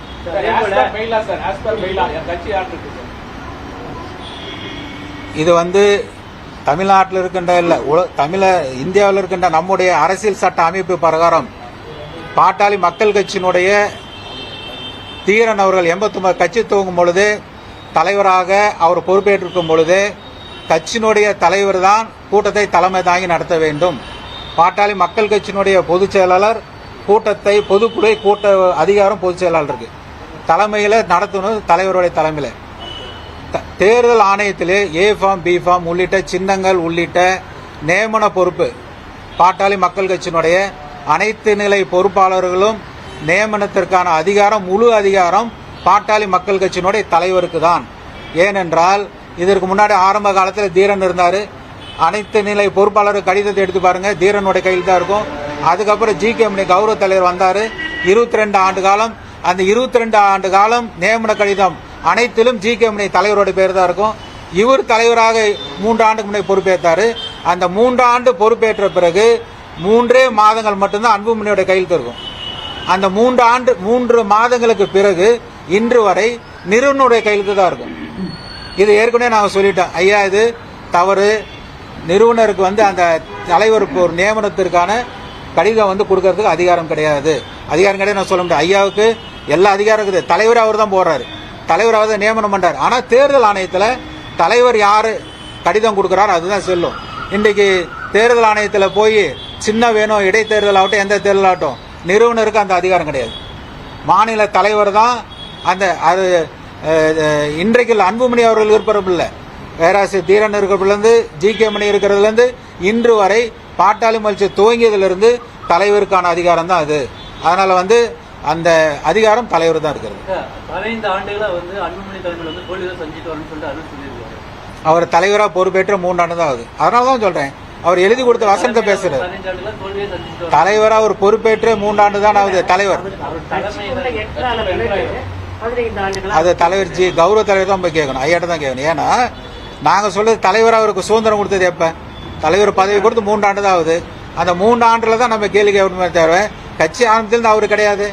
இது தமிழ்நாட்டில் இருக்கின்ற இல்ல இந்தியாவில் இருக்கின்ற நம்முடைய அரசியல் சட்ட அமைப்பு பிரகாரம் பாட்டாளி மக்கள் கட்சியினுடைய தீரன் அவர்கள் 89 கட்சி துவங்கும் பொழுது தலைவராக அவர் பொறுப்பேற்றிருக்கும் பொழுது கட்சியினுடைய தலைவர் தான் கூட்டத்தை தலைமை தாங்கி நடத்த வேண்டும். பாட்டாளி மக்கள் கட்சியினுடைய பொதுச் செயலாளர் கூட்டத்தை பொதுக்குழு கூட்ட அதிகாரம் பொதுச் செயலாளருக்கு தலைமையில நடத்தணும். தலைவருடைய தலைமையில தேர்தல் ஆணையத்திலே ஏ ஃபார்ம் பி ஃபார்ம் உள்ளிட்ட சின்னங்கள் உள்ளிட்ட நியமன பொறுப்பு பாட்டாளி மக்கள் கட்சியினுடைய அனைத்து நிலை பொறுப்பாளர்களும் நியமனத்திற்கான அதிகாரம் முழு அதிகாரம் பாட்டாளி மக்கள் கட்சியினுடைய தலைவருக்கு தான். ஏனென்றால் இதற்கு முன்னாடி ஆரம்ப காலத்தில் தீரன் இருந்தாரு. அனைத்து நிலை பொறுப்பாளர் கடிதத்தை எடுத்து பாருங்க, தீரனுடைய கையில் தான் இருக்கும். அதுக்கப்புறம் ஜி.கே. கௌரவ தலைவர் வந்தாரு. 22 ஆண்டு காலம். அந்த 22 ஆண்டு காலம் நியமன கடிதம் அனைத்திலும் ஜி.கே. மணி தலைவரோட பேர் தான் இருக்கும். இவர் தலைவராக 3 ஆண்டுக்கு முன்னாடி பொறுப்பேற்றாரு. அந்த 3 ஆண்டு பொறுப்பேற்ற பிறகு 3 மாதங்கள் மட்டும்தான் அன்புமணியோட கையெழுத்து இருக்கும். அந்த 3 மாதங்களுக்கு பிறகு இன்று வரை நிறுவனுடைய கையெழுத்து தான் இருக்கும். இது ஏற்கனவே நாங்கள் சொல்லிட்டோம், ஐயா இது தவறு. நிறுவனருக்கு அந்த தலைவருக்கு ஒரு நியமனத்திற்கான கடிதம் கொடுக்கறதுக்கு அதிகாரம் கிடையாது. நான் சொல்ல முடியாது. ஐயாவுக்கு எல்லா அதிகாரம் இருக்குது. தலைவர் அவர் தான் போடுறாரு, தலைவர் அவர் தான் நியமனம் பண்றாரு. ஆனா தேர்தல் ஆணையத்தில் தலைவர் யாரு கடிதம் கொடுக்கிறார் அதுதான் செல்லும். இன்றைக்கு தேர்தல் ஆணையத்தில் போய் சின்ன வேணும் இடைத்தேர்தல் ஆகட்டும் எந்த தேர்தல் ஆகட்டும் நிறுவனருக்கு அந்த அதிகாரம் கிடையாது. மாநில தலைவர் தான் அது இன்றைக்கு அன்புமணி அவர்கள் இருப்பதில்லை, பேராசிரியர் தீரன் இருக்கிறதுலேருந்து ஜி.கே. மணி இருக்கிறதுலேருந்து இன்று வரை பாட்டாளி மகிழ்ச்சி துவங்கியதிலிருந்து தலைவருக்கான அதிகாரம் தான் அது. அதனால அந்த அதிகாரம் தலைவர் தான் இருக்கிறது.
15 ஆண்டுகளா அன்புமணி தலைமையில் தோல்வியை சந்தித்து வரணும்னு சொல்லிட்டு
அவர் தலைவராக பொறுப்பேற்ற 3 ஆண்டு தான் ஆகுது. அதனால தான் சொல்றேன், அவர் எழுதி கொடுத்த வசனத்தை பேசுறாரு. தலைவராக அவர் பொறுப்பேற்ற 3 ஆண்டு தான் ஆகுது தலைவர். அது தலைவர் கௌரவ தலைவர் தான் போய் கேட்கணும், ஐயாட்ட தான் கேட்கணும். ஏன்னா நாங்க சொல்றது தலைவராக அவருக்கு சுதந்திரம் கொடுத்தது எப்ப? தலைவர் பதவி கொடுத்து 3 ஆண்டு தான் ஆகுது. அந்த 3 ஆண்டுல தான் நம்ம கேள்வி கேட்கணுமே தவிர கட்சி ஆரம்பத்தில் அவரு கிடையாது.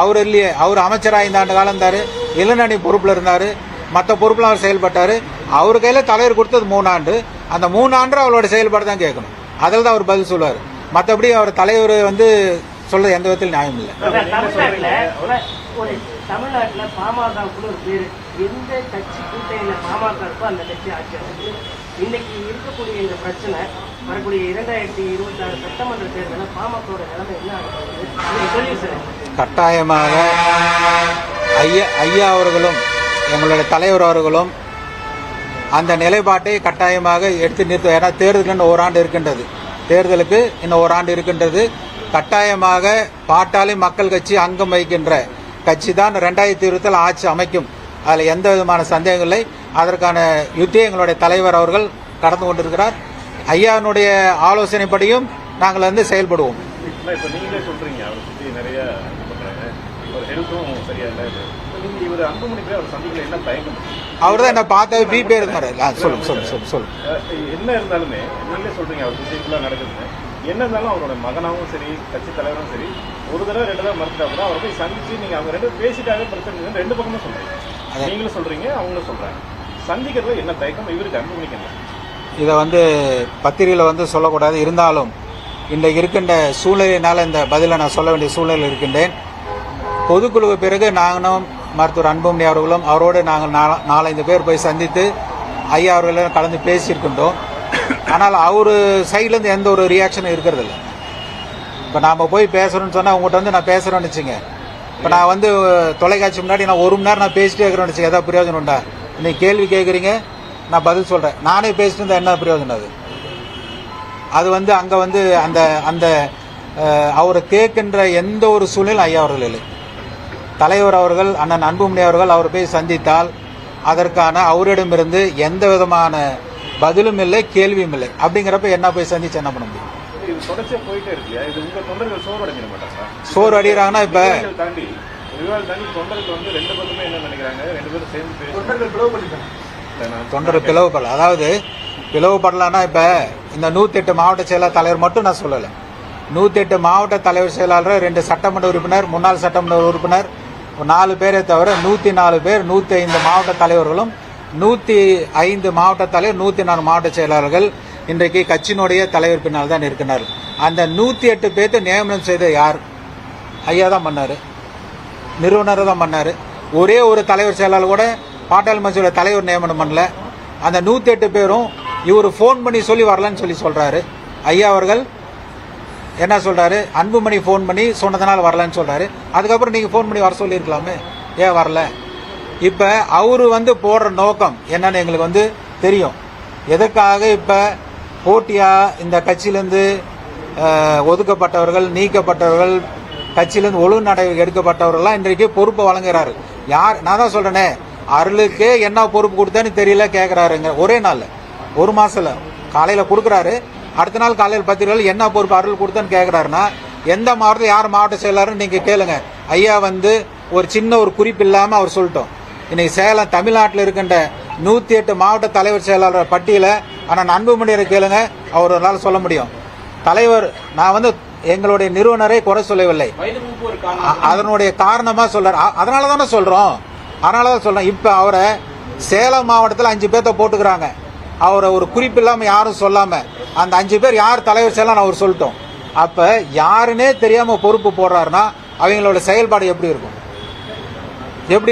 அவர் இல்லையே, அவர் அமைச்சராக 5 ஆண்டு காலம் இருந்தாரு, இளநணி பொறுப்புல இருந்தாரு, மற்ற பொறுப்புல அவர் செயல்பட்டாரு. அவர் கையில தலைவர் கொடுத்தது 3 ஆண்டு. அந்த 3 ஆண்டு அவரோட செயல்பாடு தான் கேட்கணும். அதில் தான் அவர் பதில் சொல்லுவார். மற்றபடி அவர் தலைவர் சொல்றது எந்த விதத்தில் நியாயம் இல்லை.
தமிழ்நாட்டில் பாமகவுக்குள்ள ஒரு பேர், எந்த கட்சி கூட்டணியில் பாமக இருக்கோ அந்த கட்சி ஆட்சி அமைச்சு. இன்னைக்கு இருக்கக்கூடிய இந்த பிரச்சனை வரக்கூடிய 2026 சட்டமன்ற தேர்தலில் பாமகவோட நிலைமை என்ன ஆகுது?
கட்டாயமாக ஐயா அவர்களும் எங்களுடைய தலைவர் அவர்களும் அந்த நிலைப்பாட்டை கட்டாயமாக எடுத்து நிறுத்த. ஏன்னா தேர்தலுக்கு இன்னும் 1 ஆண்டு இருக்கின்றது, தேர்தலுக்கு இன்னும் 1 ஆண்டு இருக்கின்றது. கட்டாயமாக பாட்டாளி மக்கள் கட்சி அங்கம் வகிக்கின்ற கட்சி தான் 2020 ஆட்சி அமைக்கும். அதில் எந்த விதமான சந்தேகம் இல்லை. அதற்கான யுத்தியை எங்களுடைய தலைவர் அவர்கள் கடந்து கொண்டிருக்கிறார். ஐயாவுடைய ஆலோசனைப்படியும் நாங்கள் செயல்படுவோம். அவர் தான் என்ன பார்த்த பிபி இருந்தாரு. சொல்லு
என்ன இருந்தாலுமே நீங்களே சொல்றீங்க அவர் விஷயங்களா நடக்குதுன்னு. என்ன இருந்தாலும் அவரோட மகனாவும் சரி கட்சி தலைவரும் சரி ஒரு தடவை 2 தடவை மறுத்தா கூட அவரை போய் சந்திச்சு நீங்க அவங்க 2 பேசிட்டாவே பிரச்சனை 2 பக்கமும் சொல்றீங்க. நீங்களும் சொல்றீங்க அவங்களும் சொல்றாங்க. சந்திக்கிறதுல என்ன தயக்கம் இவருக்கு அனுபவிக்கணும்?
இதை பத்திரிகையில் சொல்லக்கூடாது. இருந்தாலும் இன்றைக்கு இருக்கின்ற சூழ்நிலையினால இந்த பதிலை நான் சொல்ல வேண்டிய சூழ்நிலை இருக்கின்றேன். பொதுக்குழுவு பிறகு நாங்களும் மருத்துவர் அன்புமணி அவர்களும் அவரோடு நாங்கள் 4-5 பேர் போய் சந்தித்து ஐயா அவர்களும் கலந்து பேசியிருக்கின்றோம். ஆனால் அவர் சைட்லேருந்து எந்த ஒரு ரியாக்ஷனும் இருக்கிறது இல்லை. இப்போ நாம் போய் பேசுகிறோன்னு சொன்னால் உங்கள்கிட்ட நான் பேசுகிறேன்னு வச்சுங்க. இப்போ நான் தொலைக்காட்சி முன்னாடி நான் 1 மணி நேரம் நான் பேசிட்டே இருக்கிறேன்னு வச்சுக்க, ஏதாவது பிரயோஜனம் உண்டா? இன்னைக்கு கேள்வி கேட்குறீங்க, நான் பதில் சொல்கிறேன். நானே பேசிட்டு இருந்தால் என்ன பிரயோஜனம்? அது அங்கே அந்த அந்த அவரை கேட்கின்ற எந்த ஒரு சூழ்நிலை ஐயா அவர்கள் இல்லை. தலைவர் அவர்கள் அண்ணன் அன்புமணி அவர்கள் அவர் போய் சந்தித்தால் அதற்கான அவரிடமிருந்து எந்த விதமான பதிலும் இல்லை, கேள்வியும் இல்லை. அப்படிங்கிறப்ப என்ன போய் சந்திச்சு என்ன பண்ண முடியும்? சோறு அடிக்கிறாங்கன்னா இப்ப தொண்டர் பிளவுபடல. அதாவது பிளவுபடலான்னா இப்ப இந்த 108 மாவட்ட செயலாளர் தலைவர் மட்டும் நான் சொல்லல, 108 மாவட்ட தலைவர் செயலாளர், 2 சட்டமன்ற உறுப்பினர், முன்னாள் சட்டமன்ற உறுப்பினர், 4 பேரை தவிர 104 பேர், 105 மாவட்ட தலைவர்களும், 105 மாவட்ட தலைவர், 104 மாவட்ட செயலாளர்கள் இன்றைக்கு கட்சியினுடைய தலைவர் பின்னால் தான் இருக்கிறார். அந்த 108 பேர்த்து நியமனம் செய்த யார்? ஐயா தான் பண்ணாரு, நிறுவனர் தான் பண்ணாரு. ஒரே ஒரு தலைவர் செயலாளர் கூட பாட்டாளி மன்ற தலைவர் நியமனம் பண்ணல. அந்த 108 பேரும் இவர் போன் பண்ணி சொல்லி வரலன்னு சொல்றாரு. ஐயா அவர்கள் என்ன சொல்றாரு? அன்புமணி போன் பண்ணி சொன்னதுனால வரலன்னு சொல்றாரு. அதுக்கப்புறம் நீங்க போன் பண்ணி வர சொல்லி இருக்கலாமே, ஏன் வரல? இப்ப அவரு போடுற நோக்கம் என்னன்னு எங்களுக்கு தெரியும். எதற்காக இப்ப போட்டியா இந்த கட்சியிலிருந்து ஒதுக்கப்பட்டவர்கள், நீக்கப்பட்டவர்கள், கட்சியிலிருந்து ஒழுங்கு நடவடிக்கை எடுக்கப்பட்டவர்கள்லாம் இன்றைக்கு பொறுப்பை வழங்குகிறாரு. யார்? நான் தான் சொல்றேனே, அருளுக்கே என்ன பொறுப்பு கொடுத்தேன்னு தெரியல கேட்கிறாருங்க. ஒரே நாள் 1 மாசத்துல காலையில கொடுக்குறாரு, அடுத்த நாள் காலையில் பத்திரிகைகள் என்ன பொறுப்பு அருள் கொடுத்தேன்னு கேட்கிறாருன்னா எந்த மாவட்டத்தில் யார் மாவட்ட செயலாளர் நீங்க கேளுங்க. ஐயா ஒரு சின்ன ஒரு குறிப்பு இல்லாம அவர் சொல்லிட்டோம். இன்னைக்கு சேலம் தமிழ்நாட்டில் இருக்கின்ற 108 மாவட்ட தலைவர் செயலாளர் பட்டியலை ஆனால் அன்புமணியரை கேளுங்க, அவர் ஒரு நாள் சொல்ல முடியும். தலைவர் நான் வந்து எங்களுடைய நிறுவனரை குறை சொல்லவில்லை, அதனுடைய காரணமா சொல்றாரு. அதனால தானே சொல்றோம், இப்ப அவரை சேலம் மாவட்டத்தில் 5 பேர்த்த போட்டுக்கிறாங்க. அவரை ஒரு குறிப்பு இல்லாம யாரும் சொல்லாம அந்த 5 பேர் யார் தலைவர் செய்யலாம் அவர் சொல்லிட்டோம். அப்ப யாருன்னே தெரியாம பொறுப்பு போடுறாருன்னா அவங்களோட செயல்பாடு எப்படி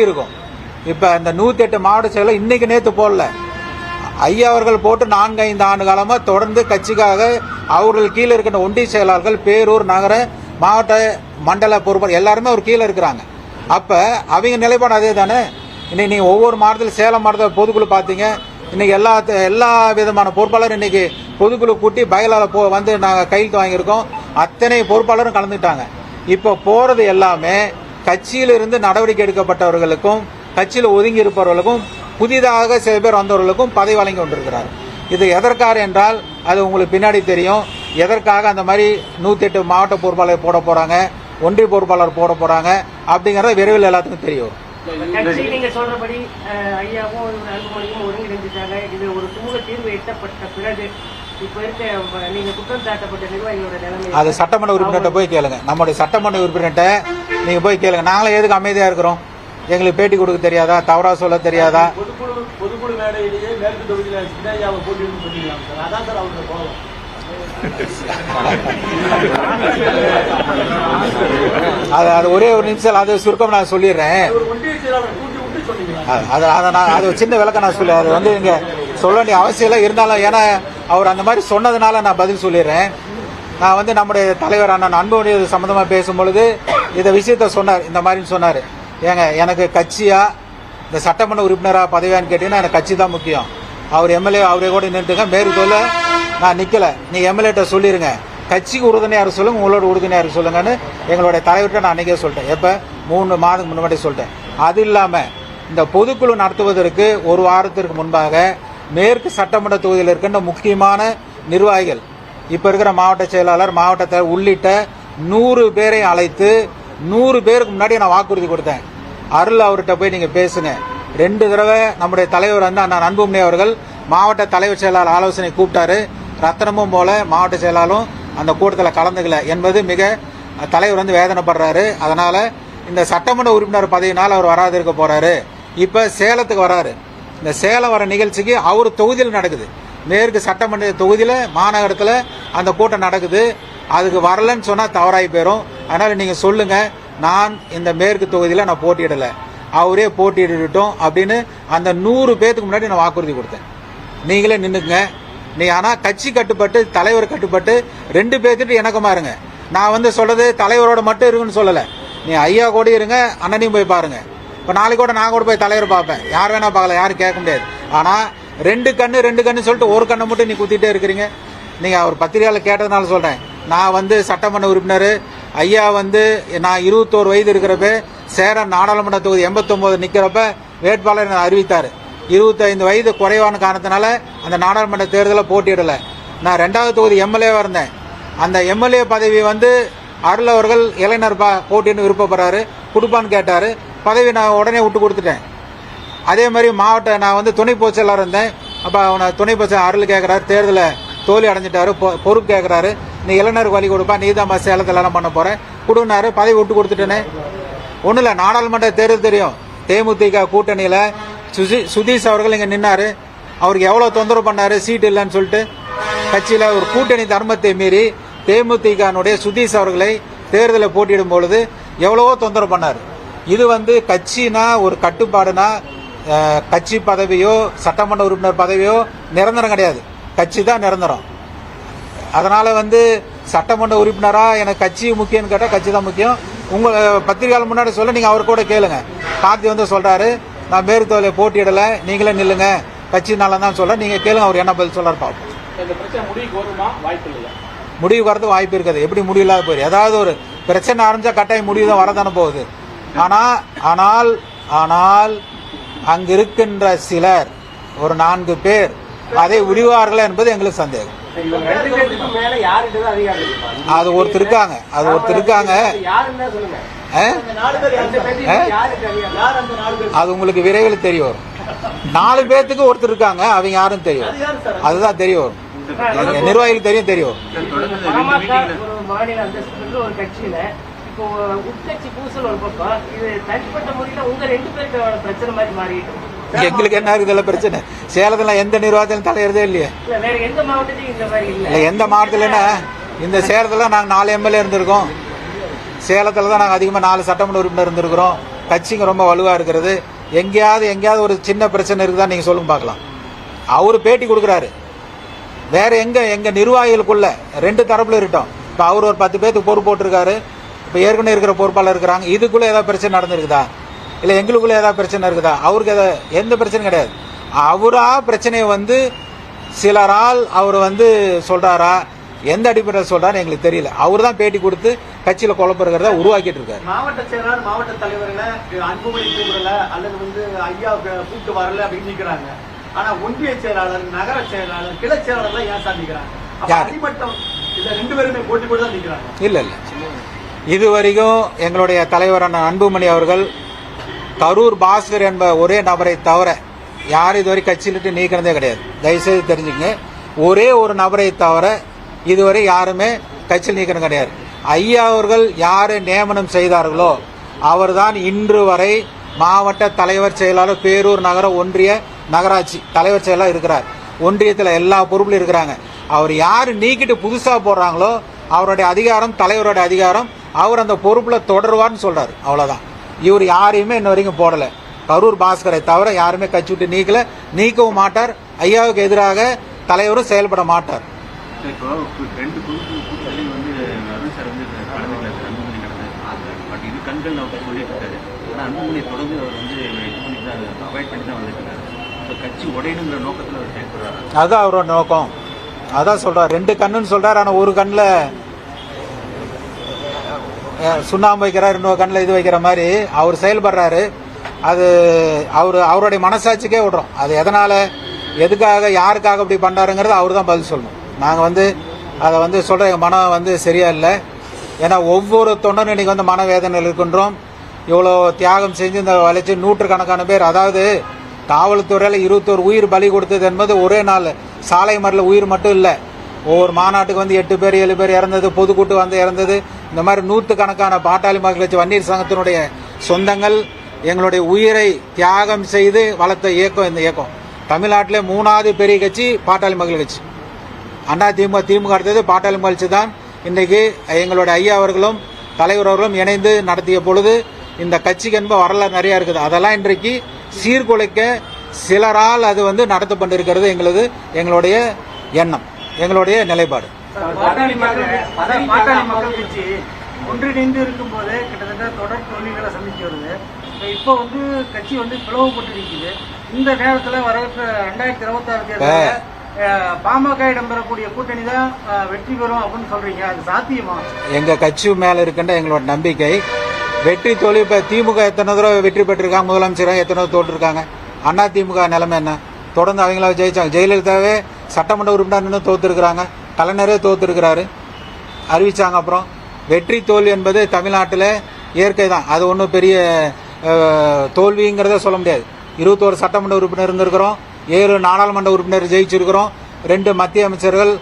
இருக்கும்? இப்ப இந்த 108 மாவட்ட செயலர் இன்னைக்கு நேத்து போடல, ஐயா அவர்கள் போட்டு 4-5 ஆண்டு காலமா தொடர்ந்து கட்சிக்காக அவர்கள் கீழே இருக்கின்ற ஒன்றிய செயலாளர்கள், பேரூர், நகர, மாவட்ட, மண்டல பொறுப்பு எல்லாருமே அவர் கீழே இருக்கிறாங்க. அப்ப அவங்க நிலைப்பாடு அதே தானே. இன்னைக்கு நீங்க ஒவ்வொரு மாவட்டத்தில் சேலம் மாவட்ட பொதுக்குழு பாத்தீங்க, இன்னைக்கு எல்லா விதமான பொறுப்பாளரும் இன்னைக்கு பொதுக்குழு கூட்டி பயலால வந்து நாங்க கையெழுத்து வாங்கியிருக்கோம். அத்தனை பொறுப்பாளரும் கலந்துட்டாங்க. இப்ப போறது எல்லாமே கட்சியிலிருந்து நடவடிக்கை எடுக்கப்பட்டவர்களுக்கும் கட்சியில் ஒதுங்கி இருப்பவர்களுக்கும் புதிதாக சில பேர் வந்தவர்களுக்கும் பதவி வழங்கி கொண்டிருக்கிறார். இது எதற்காக என்றால் அது உங்களுக்கு பின்னாடி தெரியும். எதற்காக அந்த மாதிரி 108 மாவட்ட பொறுப்பாளர் போட போறாங்க, ஒன்றிய பொறுப்பாளர் போட போறாங்க அப்படிங்கறத விரைவில் எல்லாத்துக்கும் தெரியும்.
கட்சி நீங்க சொல்றபடி ஐயாவும் அன்புமணியும் ஒருங்கிணைஞ்சிட்டாங்க. இது ஒரு சுமூக தீர்வு எட்டப்பட்ட பிறகு இப்ப இருக்க நீங்க குற்றம் சாட்டப்பட்ட நிர்வாகிகளோட நிலைமை
அது சட்டமன்ற உறுப்பினர்கிட்ட போய் கேளுங்க. நம்முடைய சட்டமன்ற உறுப்பினர்கிட்ட நீங்க போய் கேளுங்க. நாங்களே எதுக்கு அமைதியா இருக்கிறோம்? எங்களுக்கு பேட்டி கொடுக்க தெரியாதா? தவறா சொல்ல தெரியாதா?
பொதுக்குழு மேடையிலேயே மேற்கு தொகுதியில் சின்னையாவை போட்டின்னு சொல்லிக்கலாம் சார். அதான் சார் அவருக்கு போகலாம்.
அது ஒரே ஒரு நிமிஷம், அது சுருக்கம் நான் சொல்லிடுறேன். அது சின்ன விளக்கம் நான் சொல்லி அது வந்து இங்க சொல்ல வேண்டிய அவசியம் இல்லை. இருந்தாலும் ஏன்னா அவர் அந்த மாதிரி சொன்னதுனால நான் பதில் சொல்லிடுறேன். நான் வந்து நம்முடைய தலைவர் அண்ணன் அன்புமணி சம்பந்தமா பேசும்பொழுது இந்த விஷயத்த சொன்னார். இந்த மாதிரி சொன்னாரு, ஏங்க எனக்கு கட்சியா இந்த சட்டமன்ற உறுப்பினரா பதவியான்னு கேட்டீங்கன்னா எனக்கு கட்சி தான் முக்கியம். அவர் எம்எல்ஏ அவரே கூட நின்றுங்க, மேற்கு சொல்ல நான் நிக்கல, நீங்க எம்எல்ஏட்ட சொல்லிருங்க, கட்சிக்கு உறுதுணையாரு சொல்லுங்க, உங்களோட உறுதுணையாரு சொல்லுங்கன்னு எங்களுடைய தலைவர்கிட்ட நான் அன்னைக்கே சொல்லிட்டேன். எப்ப 3 மாதம் முன்னாடி சொல்லிட்டேன். அது இல்லாம இந்த பொதுக்குழு நடத்துவதற்கு ஒரு வாரத்திற்கு முன்பாக மேற்கு சட்டமன்ற தொகுதியில் இருக்கின்ற முக்கியமான நிர்வாகிகள், இப்ப இருக்கிற மாவட்ட செயலாளர், மாவட்ட உள்ளிட்ட 100 பேரை அழைத்து 100 பேருக்கு முன்னாடி நான் வாக்குறுதி கொடுத்தேன். அருள் அவர்கிட்ட போய் நீங்க பேசுங்க. 2 தடவை நம்முடைய தலைவர் வந்து அண்ணன் அன்புமணி அவர்கள் மாவட்ட தலைவர் செயலாளர் ஆலோசனை கூப்பிட்டாரு. ரத்தனமும் போல மாவட்ட செயலாளரும் அந்த கூட்டத்தில் கலந்துக்கல என்பது மிக தலைவர் வந்து வேதனைப்படுறாரு. அதனால இந்த சட்டமன்ற உறுப்பினர் பதவியினால் அவர் வராது இருக்க போறாரு. இப்ப சேலத்துக்கு வராரு. இந்த சேலம் வர நிகழ்ச்சிக்கு அவர் தொகுதியில் நடக்குது, மேற்கு சட்டமன்ற தொகுதியில மாநகரத்தில் அந்த கூட்டம் நடக்குது. அதுக்கு வரலன்னு சொன்னா தவறாகி போயிடும். அதனால நீங்க சொல்லுங்க, நான் இந்த மேற்கு தொகுதியில நான் போட்டியிடல, அவரே போட்டியிடட்டும் அப்படின்னு அந்த 100 பேருக்கு முன்னாடி நான் வாக்குறுதி கொடுத்தேன். நீங்களே நின்னுக்குங்க. நீ ஆனா கட்சி கட்டுப்பட்டு தலைவர் கட்டுப்பட்டு 2 பேர்த்திட்டு இணக்கமா இருங்க. நான் வந்து சொல்றது தலைவரோட மட்டும் இருக்குன்னு சொல்லல, நீ ஐயா கூட இருங்க, அண்ணனையும் போய் பாருங்க. இப்ப நாளைக்கு கூட நான் கூட போய் தலைவர் பார்ப்பேன், யார் வேணா பார்க்கல, யாரும் கேட்க முடியாது. ஆனா 2 கண்ணு சொல்லிட்டு ஒரு கண்ணை மட்டும் நீ குத்திட்டே இருக்கிறீங்க. நீங்க அவர் பத்திரிகையாளர் கேட்டதுனால சொல்றேன். நான் வந்து சட்டமன்ற உறுப்பினர் ஐயா வந்து நான் 21 வயது இருக்கிறப்ப சேலம் நாடாளுமன்ற தொகுதி 89 நிக்கிறப்ப வேட்பாளர் அறிவித்தாரு. 25 வயது குறைவான காரணத்தினால அந்த நாடாளுமன்ற தேர்தலில் போட்டியிடல. நான் 2வது தொகுதி எம்எல்ஏவா இருந்தேன். அந்த எம்எல்ஏ பதவி வந்து அருள் அவர்கள் இளைஞர் போட்டின்னு விருப்பப்படுறாரு, கொடுப்பான்னு கேட்டாரு. பதவி நான் உடனே விட்டு கொடுத்துட்டேன். அதே மாதிரி மாவட்ட நான் வந்து துணை பொதுச் செயலாளர் இருந்தேன். அப்ப அவனை துணை பொதுச் அருள் கேட்கிறாரு, தேர்தல தோல்வி அடைஞ்சிட்டாரு, பொறுப்பு கேட்கிறாரு, நீ இளைஞருக்கு வழி கொடுப்பா, நீ தான் சேலத்துல எல்லாம் பண்ண போறேன் கொடுனாரு, பதவி விட்டு கொடுத்துட்டேனே. ஒண்ணு இல்ல, நாடாளுமன்ற தேர்தல் தெரியும், தேமுதிக கூட்டணியில சுதீஷ் அவர்கள் இங்க நின்னாரு. அவருக்கு எவ்வளவு தொந்தரவு பண்ணாரு சீட் இல்லைன்னு சொல்லிட்டு. கட்சியில ஒரு கூட்டணி தர்மத்தை மீறி தேமுதிக சுதீஷ் அவர்களை தேர்தலில் போட்டியிடும் பொழுது எவ்வளவோ தொந்தரவு பண்ணாரு. இது வந்து கட்சினா ஒரு கட்டுப்பாடுனா கட்சி பதவியோ சட்டமன்ற உறுப்பினர் பதவியோ நிரந்தரம் கிடையாது, கட்சி தான் நிரந்தரம். அதனால வந்து சட்டமன்ற உறுப்பினரா எனக்கு கட்சி முக்கியம்னு கேட்டா கட்சி தான் முக்கியம். உங்க பத்திரிகையாளர் முன்னாடி சொல்ல, நீங்க அவர் கூட கேளுங்க. கார்த்தி வந்து சொல்றாரு நான் மேற்கு தொகுதியில போட்டியிடல, நீங்களே நில்லுங்க, கட்சி தான் சொல்ற, நீங்க கேளுங்க அவர் என்ன பதில் சொல்றாரு பார்ப்போம். முடிவு வரது வாய்ப்பு இருக்காது. எப்படி முடிவில்லாத போயிரு, ஏதாவது ஒரு பிரச்சனை ஆரம்பிச்சா கட்டாயம் முடிவு தான் வரதானே போகுது. ஆனால் அங்கு இருக்கின்ற சிலர் ஒரு 4 பேர் அதை உரிவார்கள் என்பது எங்களுக்கு சந்தேகம். அது ஒருத்தர் இருக்காங்க,
அந்த 4 பேர் யார் அந்த 4 பேர்?
அது உங்களுக்கு விரைவில் தெரிய வரும். 4 பேர்த்துக்கு ஒருத்தர் இருக்காங்க, அவங்க யாரும் தெரியும்.
அது யாரு சார்?
அதுதான் தெரிய வரும். நிர்வாகிகளுக்கு தெரியும்.
பாமக ஒரு மாநில அந்தஸ்து ஒரு கட்சியில இப்போ உட்கட்சி பூசல் ஒரு பக்கம், இது தனிப்பட்ட முறையில உங்க 2 பேருக்கு பிரச்சனை மாதிரி மாறிட்டு
எங்களுக்கு என்ன இருக்கு இதெல்லாம் பிரச்சனை? சேலத்துல எந்த நிர்வாகத்திலும் தலையிறதே இல்லையே.
இல்ல வேற எந்த மாவட்டத்தையும் இந்த மாதிரி இல்ல.
இல்லை, எந்த மாவட்டத்துலன்னா இந்த சேலத்துல நாங்கள் 4 எம்எல்ஏ இருந்திருக்கோம். சேலத்துல தான் நாங்கள் அதிகமாக 4 சட்டமன்ற உறுப்பினர் இருந்திருக்கிறோம். கட்சிங்க ரொம்ப வலுவா இருக்கிறது. எங்கேயாவது ஒரு சின்ன பிரச்சனை இருக்குதா நீங்க சொல்லுங்க பார்க்கலாம். அவரு பேட்டி கொடுக்குறாரு. வேற எங்க நிர்வாகிகளுக்குள்ள 2 தரப்புல இருக்கட்டும். இப்போ அவர் ஒரு 10 பேருக்கு பொறுப்பு போட்டிருக்காரு. இப்போ ஏற்கனவே இருக்கிற பொறுப்பாளர் இருக்கிறாங்க. இதுக்குள்ள ஏதாவது பிரச்சனை நடந்திருக்குதா? இல்லை எங்களுக்குள்ள ஏதாவது பிரச்சனை இருக்குதா? அவருக்கு எந்த பிரச்சனையும் கிடையாது. அவரா பிரச்சனையை வந்து சிலரால் அவர் வந்து சொல்றாரா, எந்த அடிப்படையில் சொல்றாரு எங்களுக்கு தெரியல. அவர் தான் பேட்டி கொடுத்து கட்சியில குழப்பறத உருவாக்கிட்டு இருக்காரு.
மாவட்ட செயலாளர் மாவட்ட தலைவர்களை அன்புமணி கூப்பிடல அல்லது வந்து ஐயா கூப்பிட்டு வரல அப்படின்னு நிக்கிறாங்க. ஆனா ஒன்றிய செயலாளர், நகர செயலாளர், கிளை செயலாளர் ஏன் சாதிக்கிறாங்க? அடிமட்டம் இல்ல 2 பேருமே போட்டி போட்டு தான் நிக்கிறாங்க.
இல்ல இதுவரைக்கும் எங்களுடைய தலைவரான அன்புமணி அவர்கள் கரூர் பாஸ்கர் என்ப ஒரே நபரை தவிர யாரும் இதுவரை கட்சியிலிட்டு நீக்கிறதே கிடையாது. தயவுசெய்து தெரிஞ்சுக்கங்க. ஒரே ஒரு நபரை தவிர இதுவரை யாருமே கட்சியில் நீக்கிறது கிடையாது. ஐயா அவர்கள் யாரை நியமனம் செய்தார்களோ அவர்தான் இன்று வரை மாவட்ட தலைவர் செயலாளர், பேரூர் நகர ஒன்றிய நகராட்சி தலைவர் செயலாளர் இருக்கிறார். ஒன்றியத்தில் எல்லா பொறுப்புல இருக்கிறாங்க. அவர் யாரு நீக்கிட்டு புதுசா போடுறாங்களோ அவருடைய அதிகாரம், தலைவருடைய அதிகாரம், அவர் அந்த பொறுப்புல தொடருவார்னு சொல்றாரு. அவ்வளவுதான். இவர் யாரையுமே இன்ன வரைக்கும் போடல. கரூர் பாஸ்கரை தவிர யாருமே கட்சி விட்டு நீக்கவும் மாட்டார். ஐயாவுக்கு எதிராக தலைவரும் செயல்பட மாட்டார்.
இப்போ 2 கூட்டணி வந்து அருண் சார் வந்து கலந்துக்கல சார், அன்புமணி நடந்தது. பட் இது கண்கள் அவர் சொல்லிட்டு இருக்காரு. ஆனால் அன்புமணி தொடர்ந்து அவர் வந்து இது பண்ணி தான் அவாய்ட் பண்ணி தான் வந்துருக்காரு. ஸோ கட்சி உடையணுங்கிற நோக்கத்தில் அவர் செயல்படுறாரு.
அதுதான் அவரோட நோக்கம். அதான் சொல்றாரு. 2 கண்ணுன்னு சொல்றாரு. ஆனால் ஒரு கண்ணில் சுண்ணாம்பு வைக்கிறார், இன்னொரு கண்ணில் இது வைக்கிற மாதிரி அவர் செயல்படுறாரு. அது அவருடைய மனசாட்சிக்கே விடுறோம். அது எதனால, எதுக்காக, யாருக்காக இப்படி பண்றாருங்கிறது அவர் தான் பதில் சொல்லணும். நாங்கள் வந்து அதை வந்து சொல்ற மனம் வந்து சரியா இல்லை. ஏன்னா ஒவ்வொரு தொண்டனும் இன்னைக்கு வந்து மனவேதனையில் இருக்கின்றோம். இவ்வளோ தியாகம் செஞ்சு இந்த வளைச்சு 100கணக்கான பேர், அதாவது காவல்துறையில் 21 உயிர் பலி கொடுத்தது என்பது ஒரே நாள் சாலை மறியல் உயிர் மட்டும் இல்லை. ஒவ்வொரு மாநாட்டுக்கு வந்து 8 பேர் 7 பேர் இறந்தது, பொதுக்கூட்டு வந்து இறந்தது. இந்த மாதிரி 100கணக்கான பாட்டாளி மக்கள் கட்சி வன்னியர் சங்கத்தினுடைய சொந்தங்கள் எங்களுடைய உயிரை தியாகம் செய்து வளர்த்த இயக்கம் இந்த இயக்கம். தமிழ்நாட்டிலே 3வது பெரிய கட்சி பாட்டாளி மக்கள் கட்சி. அண்ணா திமுக அடுத்தது பாட்டாளி மக்கள் கட்சி தான். இன்னைக்கு எங்களுடைய ஐயா அவர்களும் தலைவர் அவர்களும் இணைந்து நடத்திய பொழுது இந்த கட்சிக்கு என்ப வரலாறு நிறைய இருக்குது. அதெல்லாம் இன்றைக்கு சீர்குலைக்க சிலரால் அது வந்து நடத்தப்பட்டிருக்கிறது எங்களுடைய எண்ணம், எங்களுடைய நிலைப்பாடு.
பாட்டாளி மக்கள் கட்சி ஒன்றிணைந்து இருக்கும் போது கிட்டத்தட்ட தொடர் தோல்விகளை சந்திச்சு வருது. இப்போ வந்து கட்சி வந்து பிளவுபட்டு இருக்குது. இந்த நேரத்தில் வரவேற்ற 2026 தேர்தலில் பாமக இடம்பெறக்கூடிய கூட்டணி தான் வெற்றி பெறும் அப்படின்னு சொல்றீங்க. அது சாத்தியமா? எங்க
கட்சி மேல இருக்கின்ற எங்களோட நம்பிக்கை வெற்றி தோல்வி. இப்ப திமுக எத்தனை தடவை வெற்றி பெற்றிருக்காங்க, முதலமைச்சராக எத்தனை தடவை தோற்றிருக்காங்க. அண்ணா திமுக நிலைமை என்ன? தொடர்ந்து அவங்கள ஜெயிச்சாங்க. ஜெயலலிதாவே சட்டமன்ற உறுப்பினர் நின்று தோத்துருக்கிறாங்க, கலைஞரே தோத்துருக்கிறாரு, அறிவிச்சாங்க. அப்புறம் வெற்றி தோல்வி என்பது தமிழ்நாட்டில் இயற்கை தான். அது ஒன்றும் பெரிய தோல்விங்கிறத சொல்ல முடியாது. 21 சட்டமன்ற உறுப்பினர் இருந்திருக்கிறோம், 7 நாடாளுமன்ற உறுப்பினர் ஜெயிச்சிருக்கிறோம், 2 மத்திய அமைச்சர்கள்,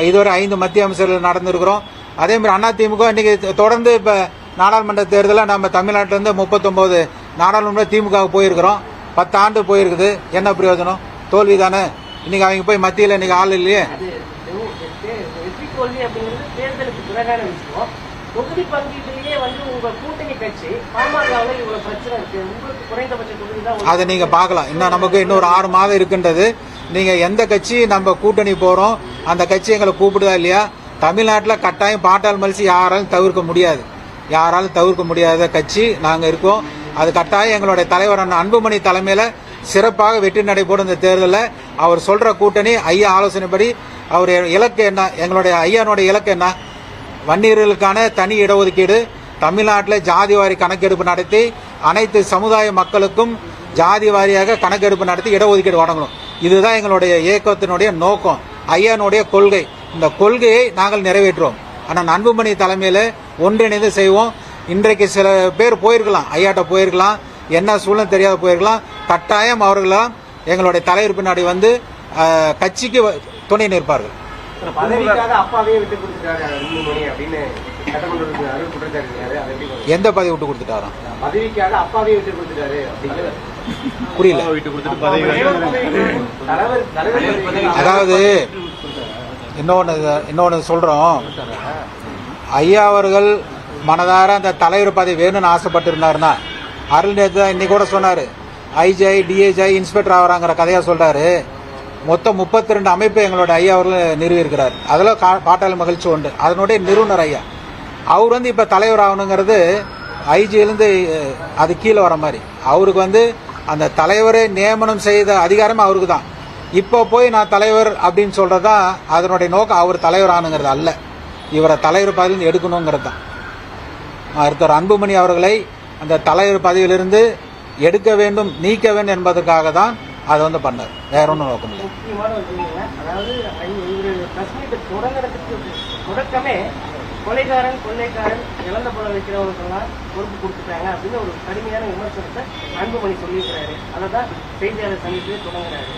இதுவரை 5 மத்திய அமைச்சர்கள் நடந்திருக்கிறோம். அதே மாதிரி அண்ணா திமுக இன்னைக்கு தொடர்ந்து இப்ப நாடாளுமன்ற தேர்தலில் நம்ம தமிழ்நாட்டிலிருந்து 39 நாடாளுமன்ற திமுக போயிருக்கிறோம். 10 ஆண்டு போயிருக்குது. என்ன பிரயோஜனம்? தோல்வி தானே. இன்னைக்கு அவங்க போய் மத்தியில் இன்னைக்கு ஆள் இல்லையே.
வெற்றி தோல்வி அப்படிங்கிறது தேர்தலுக்கு பிறகான விஷயம். தொகுதி பங்கீட்டிலேயே வந்து உங்க கூட்டணி கட்சி பாமகவில் இவ்வளவு பிரச்சனை இருக்கு. உங்களுக்கு குறைந்தபட்ச தொகுதி தான். அதை
நீங்க பார்க்கலாம். இன்னும் நமக்கு இன்னொரு 6 மாதம் இருக்கின்றது. நீங்க எந்த கட்சி நம்ம கூட்டணி போறோம் அந்த கட்சி எங்களை கூப்பிடுதா இல்லையா? தமிழ்நாட்டில் கட்டாயம் பாட்டாளி மலிசி யாராலும் தவிர்க்க முடியாத கட்சி நாங்க இருக்கோம். அது கட்டாயம் எங்களுடைய தலைவரான அன்புமணி தலைமையில சிறப்பாக வெற்றி நடைபெறும். இந்த தேர்தலில் அவர் சொல்ற கூட்டணி ஐயா ஆலோசனைப்படி அவர் இலக்கு என்ன, எங்களுடைய ஐயானுடைய இலக்கு என்ன? வன்னியர்களுக்கான தனி இடஒதுக்கீடு, தமிழ்நாட்டில் ஜாதி வாரி கணக்கெடுப்பு நடத்தி அனைத்து சமுதாய மக்களுக்கும் ஜாதி வாரியாக கணக்கெடுப்பு நடத்தி இடஒதுக்கீடு வழங்கணும். இதுதான் எங்களுடைய இயக்கத்தினுடைய நோக்கம், ஐயானுடைய கொள்கை. இந்த கொள்கையை நாங்கள் நிறைவேற்றுவோம். ஆனால் அன்புமணி தலைமையில் ஒன்றிணைந்து செய்வோம். இன்றைக்கு சில பேர் போயிருக்கலாம், ஐயாட்ட போயிருக்கலாம், என்ன சூழ்நிலை தெரியாத போயிருக்கலாம். கட்டாயம் அவர்களெல்லாம் எங்களுடைய தலைவர் பின்னாடி வந்து கட்சிக்கு துணை நிற்பார்கள்.
பதவிக்காக அப்பாவே விட்டு கொடுத்துட்டாரு அன்புமணி அப்படின்னு சட்டமன்றத்தில் அருள் குற்றச்சாட்டு.
எந்த பதவி விட்டு கொடுத்துட்டாராம்?
பதவிக்காக அப்பாவே விட்டு கொடுத்துட்டாரு அப்படிங்கிற
புரியல. அதாவது இன்னொன்னு சொல்றோம், ஐயா அவர்கள் மனதார அந்த தலைவர் பதவி வேணும்னு ஆசைப்பட்டு இருந்தாருன்னா, அருள் நேற்று இன்னைக்கு கூட சொன்னாரு, ஐஜி டிஐஜி இன்ஸ்பெக்டர் ஆகிறாங்கிற கதையா சொல்றாரு. மொத்தம் 32 அமைப்பு எங்களோட ஐயா அவர்கள் நிறுவி இருக்கிறார். அதில் பாட்டாளி மகிழ்ச்சி உண்டு, அதனுடைய நிறுவனர் ஐயா. அவர் வந்து இப்ப தலைவர் ஆகணுங்கிறது ஐஜியிலிருந்து அது கீழே வர மாதிரி. அவருக்கு வந்து அந்த தலைவரை நியமனம் செய்த அதிகாரம் அவருக்கு தான். இப்போ போய் நான் தலைவர் அப்படின்னு சொல்றதுதான் அதனுடைய நோக்கம். அவர் தலைவர் ஆனுங்கிறது அல்ல, இவரை தலைவர் பதவியில் எடுக்கணுங்கிறது தான். மருத்துவர் அன்புமணி அவர்களை அந்த தலைவர் பதவியிலிருந்து எடுக்க வேண்டும், நீக்க வேண்டும் என்பதற்காக தான் அதை வந்து பண்ணார். வேற ஒன்றும் நோக்கம் இல்லை.
முக்கியமான விஷயங்க, அதாவது இவர் பிரஸ் மீட் தொடங்குறதுக்கு தொடக்கமே கொலைகாரன் கொள்ளைக்காரன் இழந்த போல வைக்கிறவங்களுக்கெல்லாம் பொறுப்பு கொடுத்துட்டாங்க அப்படின்னு ஒரு கடுமையான விமர்சனத்தை அன்புமணி சொல்லியிருக்கிறாரு. அதை தான் செய்தியாளர் சந்திப்பிலே தொடங்குறாரு.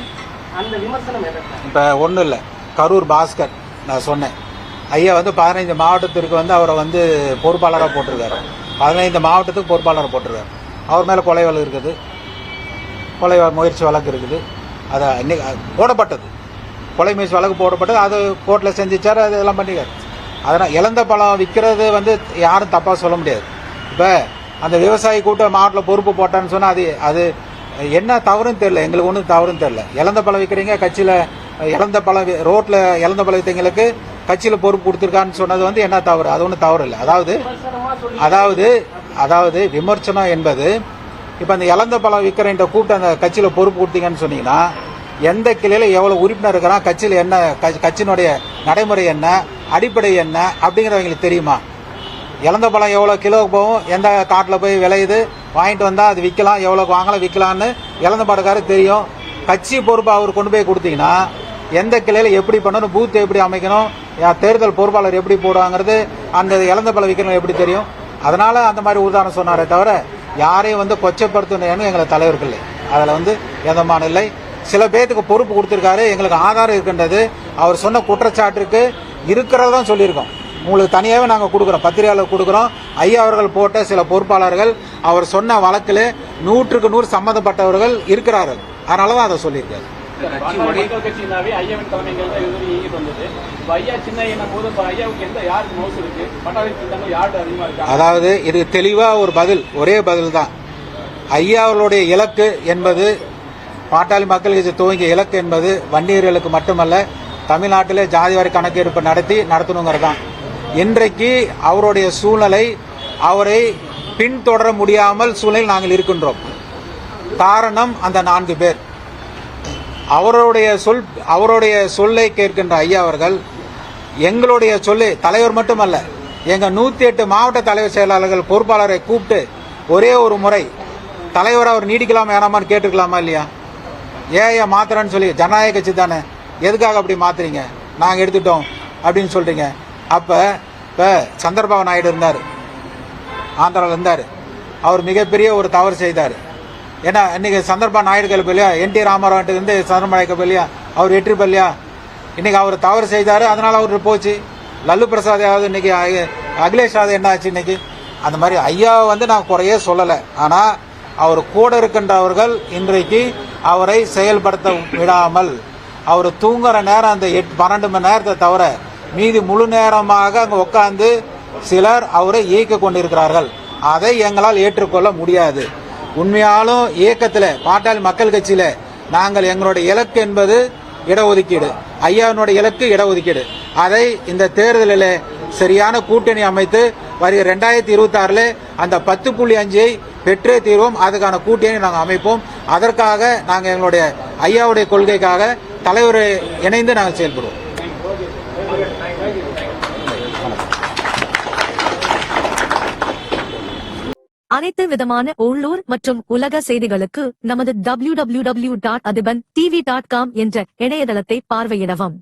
அந்த விமர்சனம் எதற்கு?
இப்போ ஒன்றும் இல்லை, கரூர் பாஸ்கர் நான் சொன்னேன், ஐயா வந்து 15 மாவட்டத்திற்கு வந்து அவரை வந்து பொறுப்பாளராக போட்டிருக்காரு. 15 மாவட்டத்துக்கு பொறுப்பாளராக போட்டிருக்காரு. அவர் மேலே கொலை வழக்கு இருக்குது, கொலை முயற்சி வழக்கு இருக்குது. அதை இன்னைக்கு போடப்பட்டது, கொலை முயற்சி வழக்கு போடப்பட்டது. அது கோர்ட்டில் செஞ்சிச்சார், அது எல்லாம் பண்ணிக்காரு. அதனால் இழந்த பழம் விற்கிறது வந்து யாரும் தப்பாக சொல்ல முடியாது. இப்போ அந்த விவசாயி கூட்டம் மாவட்டத்தில் பொறுப்பு போட்டான்னு சொன்னால் அது என்ன தவறுன்னு தெரியல, எங்களுக்கு ஒன்றும் தவறுன்னு தெரியல. இழந்த பழம் விற்கிறீங்க, கட்சியில் இழந்த பழம் ரோட்டில் இழந்த பழம் விற்றவங்களுக்கு கட்சியில் பொறுப்பு கொடுத்துருக்கான்னு சொன்னது வந்து என்ன தவறு? அது ஒன்றும் தவறு இல்லை. அதாவது விமர்சனம் என்பது, இப்போ அந்த இழந்த பழம் விற்கிற கூப்பிட்டு அந்த கட்சியில் பொறுப்பு கொடுத்தீங்கன்னு சொன்னீங்கன்னா, எந்த கிளையில் எவ்வளோ உறுப்பினர் இருக்கிறான், கட்சியில் என்ன, கட்சியினுடைய நடைமுறை என்ன, அடிப்படை என்ன அப்படிங்கிறவங்களுக்கு தெரியுமா? இழந்த பழம் எவ்வளோ கிலோவுக்கு போகும், எந்த காட்டில் போய் விளையுது, வாங்கிட்டு வந்தால் அது விற்கலாம், எவ்வளோக்கு வாங்கலாம் விற்கலான்னு இழந்த பழக்காரர் தெரியும். கட்சி பொறுப்பு அவர் கொண்டு போய் கொடுத்தீங்கன்னா, எந்த கிளையில் எப்படி பண்ணணும், பூத் எப்படி அமைக்கணும், தேர்தல் பொறுப்பாளர் எப்படி போடுவாங்கிறது அந்த இழந்த பழம் விற்கணும் எப்படி தெரியும்? அதனால அந்த மாதிரி உதாரணம் சொன்னாரே தவிர யாரையும் வந்து கொச்சப்படுத்தணும் எங்களை தலைவர்கள் இல்லை. அதில் வந்து எந்தமான இல்லை. சில பேர்த்துக்கு பொறுப்பு கொடுத்துருக்காரு, எங்களுக்கு ஆதாரம் இருக்கின்றது. அவர் சொன்ன குற்றச்சாட்டுக்கு இருக்கிறதான் சொல்லியிருக்கோம். உங்களுக்கு தனியாகவே நாங்கள் கொடுக்குறோம், பத்திரிகையாளர் கொடுக்குறோம். ஐயா அவர்கள் போட்ட சில பொறுப்பாளர்கள் அவர் சொன்ன வழக்கில் 100க்கு 100 சம்மந்தப்பட்டவர்கள் இருக்கிறார்கள். அதனால தான் அதை சொல்லியிருக்காரு.
மக்கள் கட்சியினாவே ஐயாவின் தலைமைகள் தான் இதுவரை இயங்கிட்டு வந்தது. ஐயா சின்ன போது ஐயாவுக்கு எந்த யாருக்கு மவுசு இருக்கு, பட்டாளி திட்டங்கள் யாரு அதிகமா இருக்கு?
அதாவது இது தெளிவா ஒரு பதில், ஒரே பதில் தான். ஐயா அவர்களுடைய இலக்கு என்பது, பாட்டாளி மக்கள் கட்சி துவங்கிய இலக்கு என்பது வன்னியர்களுக்கு மட்டுமல்ல, தமிழ்நாட்டிலே ஜாதிவாரி கணக்கெடுப்பு நடத்தணுங்கிறது தான். இன்றைக்கு அவருடைய சூழ்நிலை, அவரை பின்தொடர முடியாமல் சூழ்நிலையில் நாங்கள் இருக்கின்றோம். காரணம் அந்த 4 பேர். அவருடைய சொல்லை கேட்கின்ற ஐயா அவர்கள் எங்களுடைய சொல்லை, தலைவர் மட்டுமல்ல, எங்க 108 மாவட்ட தலைவர் செயலாளர்கள் பொறுப்பாளரை கூப்பிட்டு ஒரே ஒரு முறை தலைவர் அவர் நீடிக்கலாமா வேணாமான்னு கேட்டுக்கலாமா இல்லையா? ஏன் மாத்துறேன்னு சொல்லி, ஜனநாயக கட்சி தானே, எதுக்காக அப்படி மாத்துறீங்க, நாங்கள் எடுத்துட்டோம் அப்படின்னு சொல்றீங்க. அப்போ இப்போ சந்திரபாபு நாயுடு இருந்தார், ஆந்திராவில் இருந்தார். அவர் மிகப்பெரிய ஒரு தவறு செய்தார். ஏன்னா இன்னைக்கு சந்திரபாபு நாயுடு கேள்வி இல்லையா, என்டி ராமராவ் இருந்து சந்திரபாபு நாயுடு இல்லையா, அவர் வெற்றி பெறலையா? இன்னைக்கு அவர் தவறு செய்தார், அதனால அவரு போச்சு. லல்லு பிரசாத் யாவது இன்னைக்கு, அகிலேஷ் யாதவ் என்ன ஆச்சு இன்னைக்கு? அந்த மாதிரி ஐயாவை வந்து நான் குறையே சொல்லலை. ஆனால் அவர் கூட இருக்கின்றவர்கள் இன்றைக்கு அவரை செயல்படுத்த விடாமல், அவர் தூங்குற நேரம் அந்த 12 மணி நேரத்தை தவிர மீதி முழு நேரமாக அங்கே உட்கார்ந்து சிலர் அவரை இயக்க கொண்டிருக்கிறார்கள். அதை எங்களால் ஏற்றுக்கொள்ள முடியாது. உண்மையாலும் இயக்கத்தில், பாட்டாளி மக்கள் கட்சியில் நாங்கள் எங்களுடைய இலக்கு என்பது இடஒதுக்கீடு, ஐயாவினுடைய இலக்கு இடஒதுக்கீடு. அதை இந்த தேர்தலில் சரியான கூட்டணி அமைத்து வருகிற 2026 அந்த 10.5 பெற்றே தீர்வோம். அதுக்கான கூட்டணி நாங்கள் அமைப்போம். அதற்காக நாங்கள் எங்களுடைய ஐயாவுடைய கொள்கைக்காக தலைவரை இணைந்து நாங்கள் செயல்படுவோம்.
அனைத்து விதமான உள்ளூர் மற்றும் உலக செய்திகளுக்கு நமது www.adibantv.com என்ற இணையதளத்தை பார்வையிடவும்.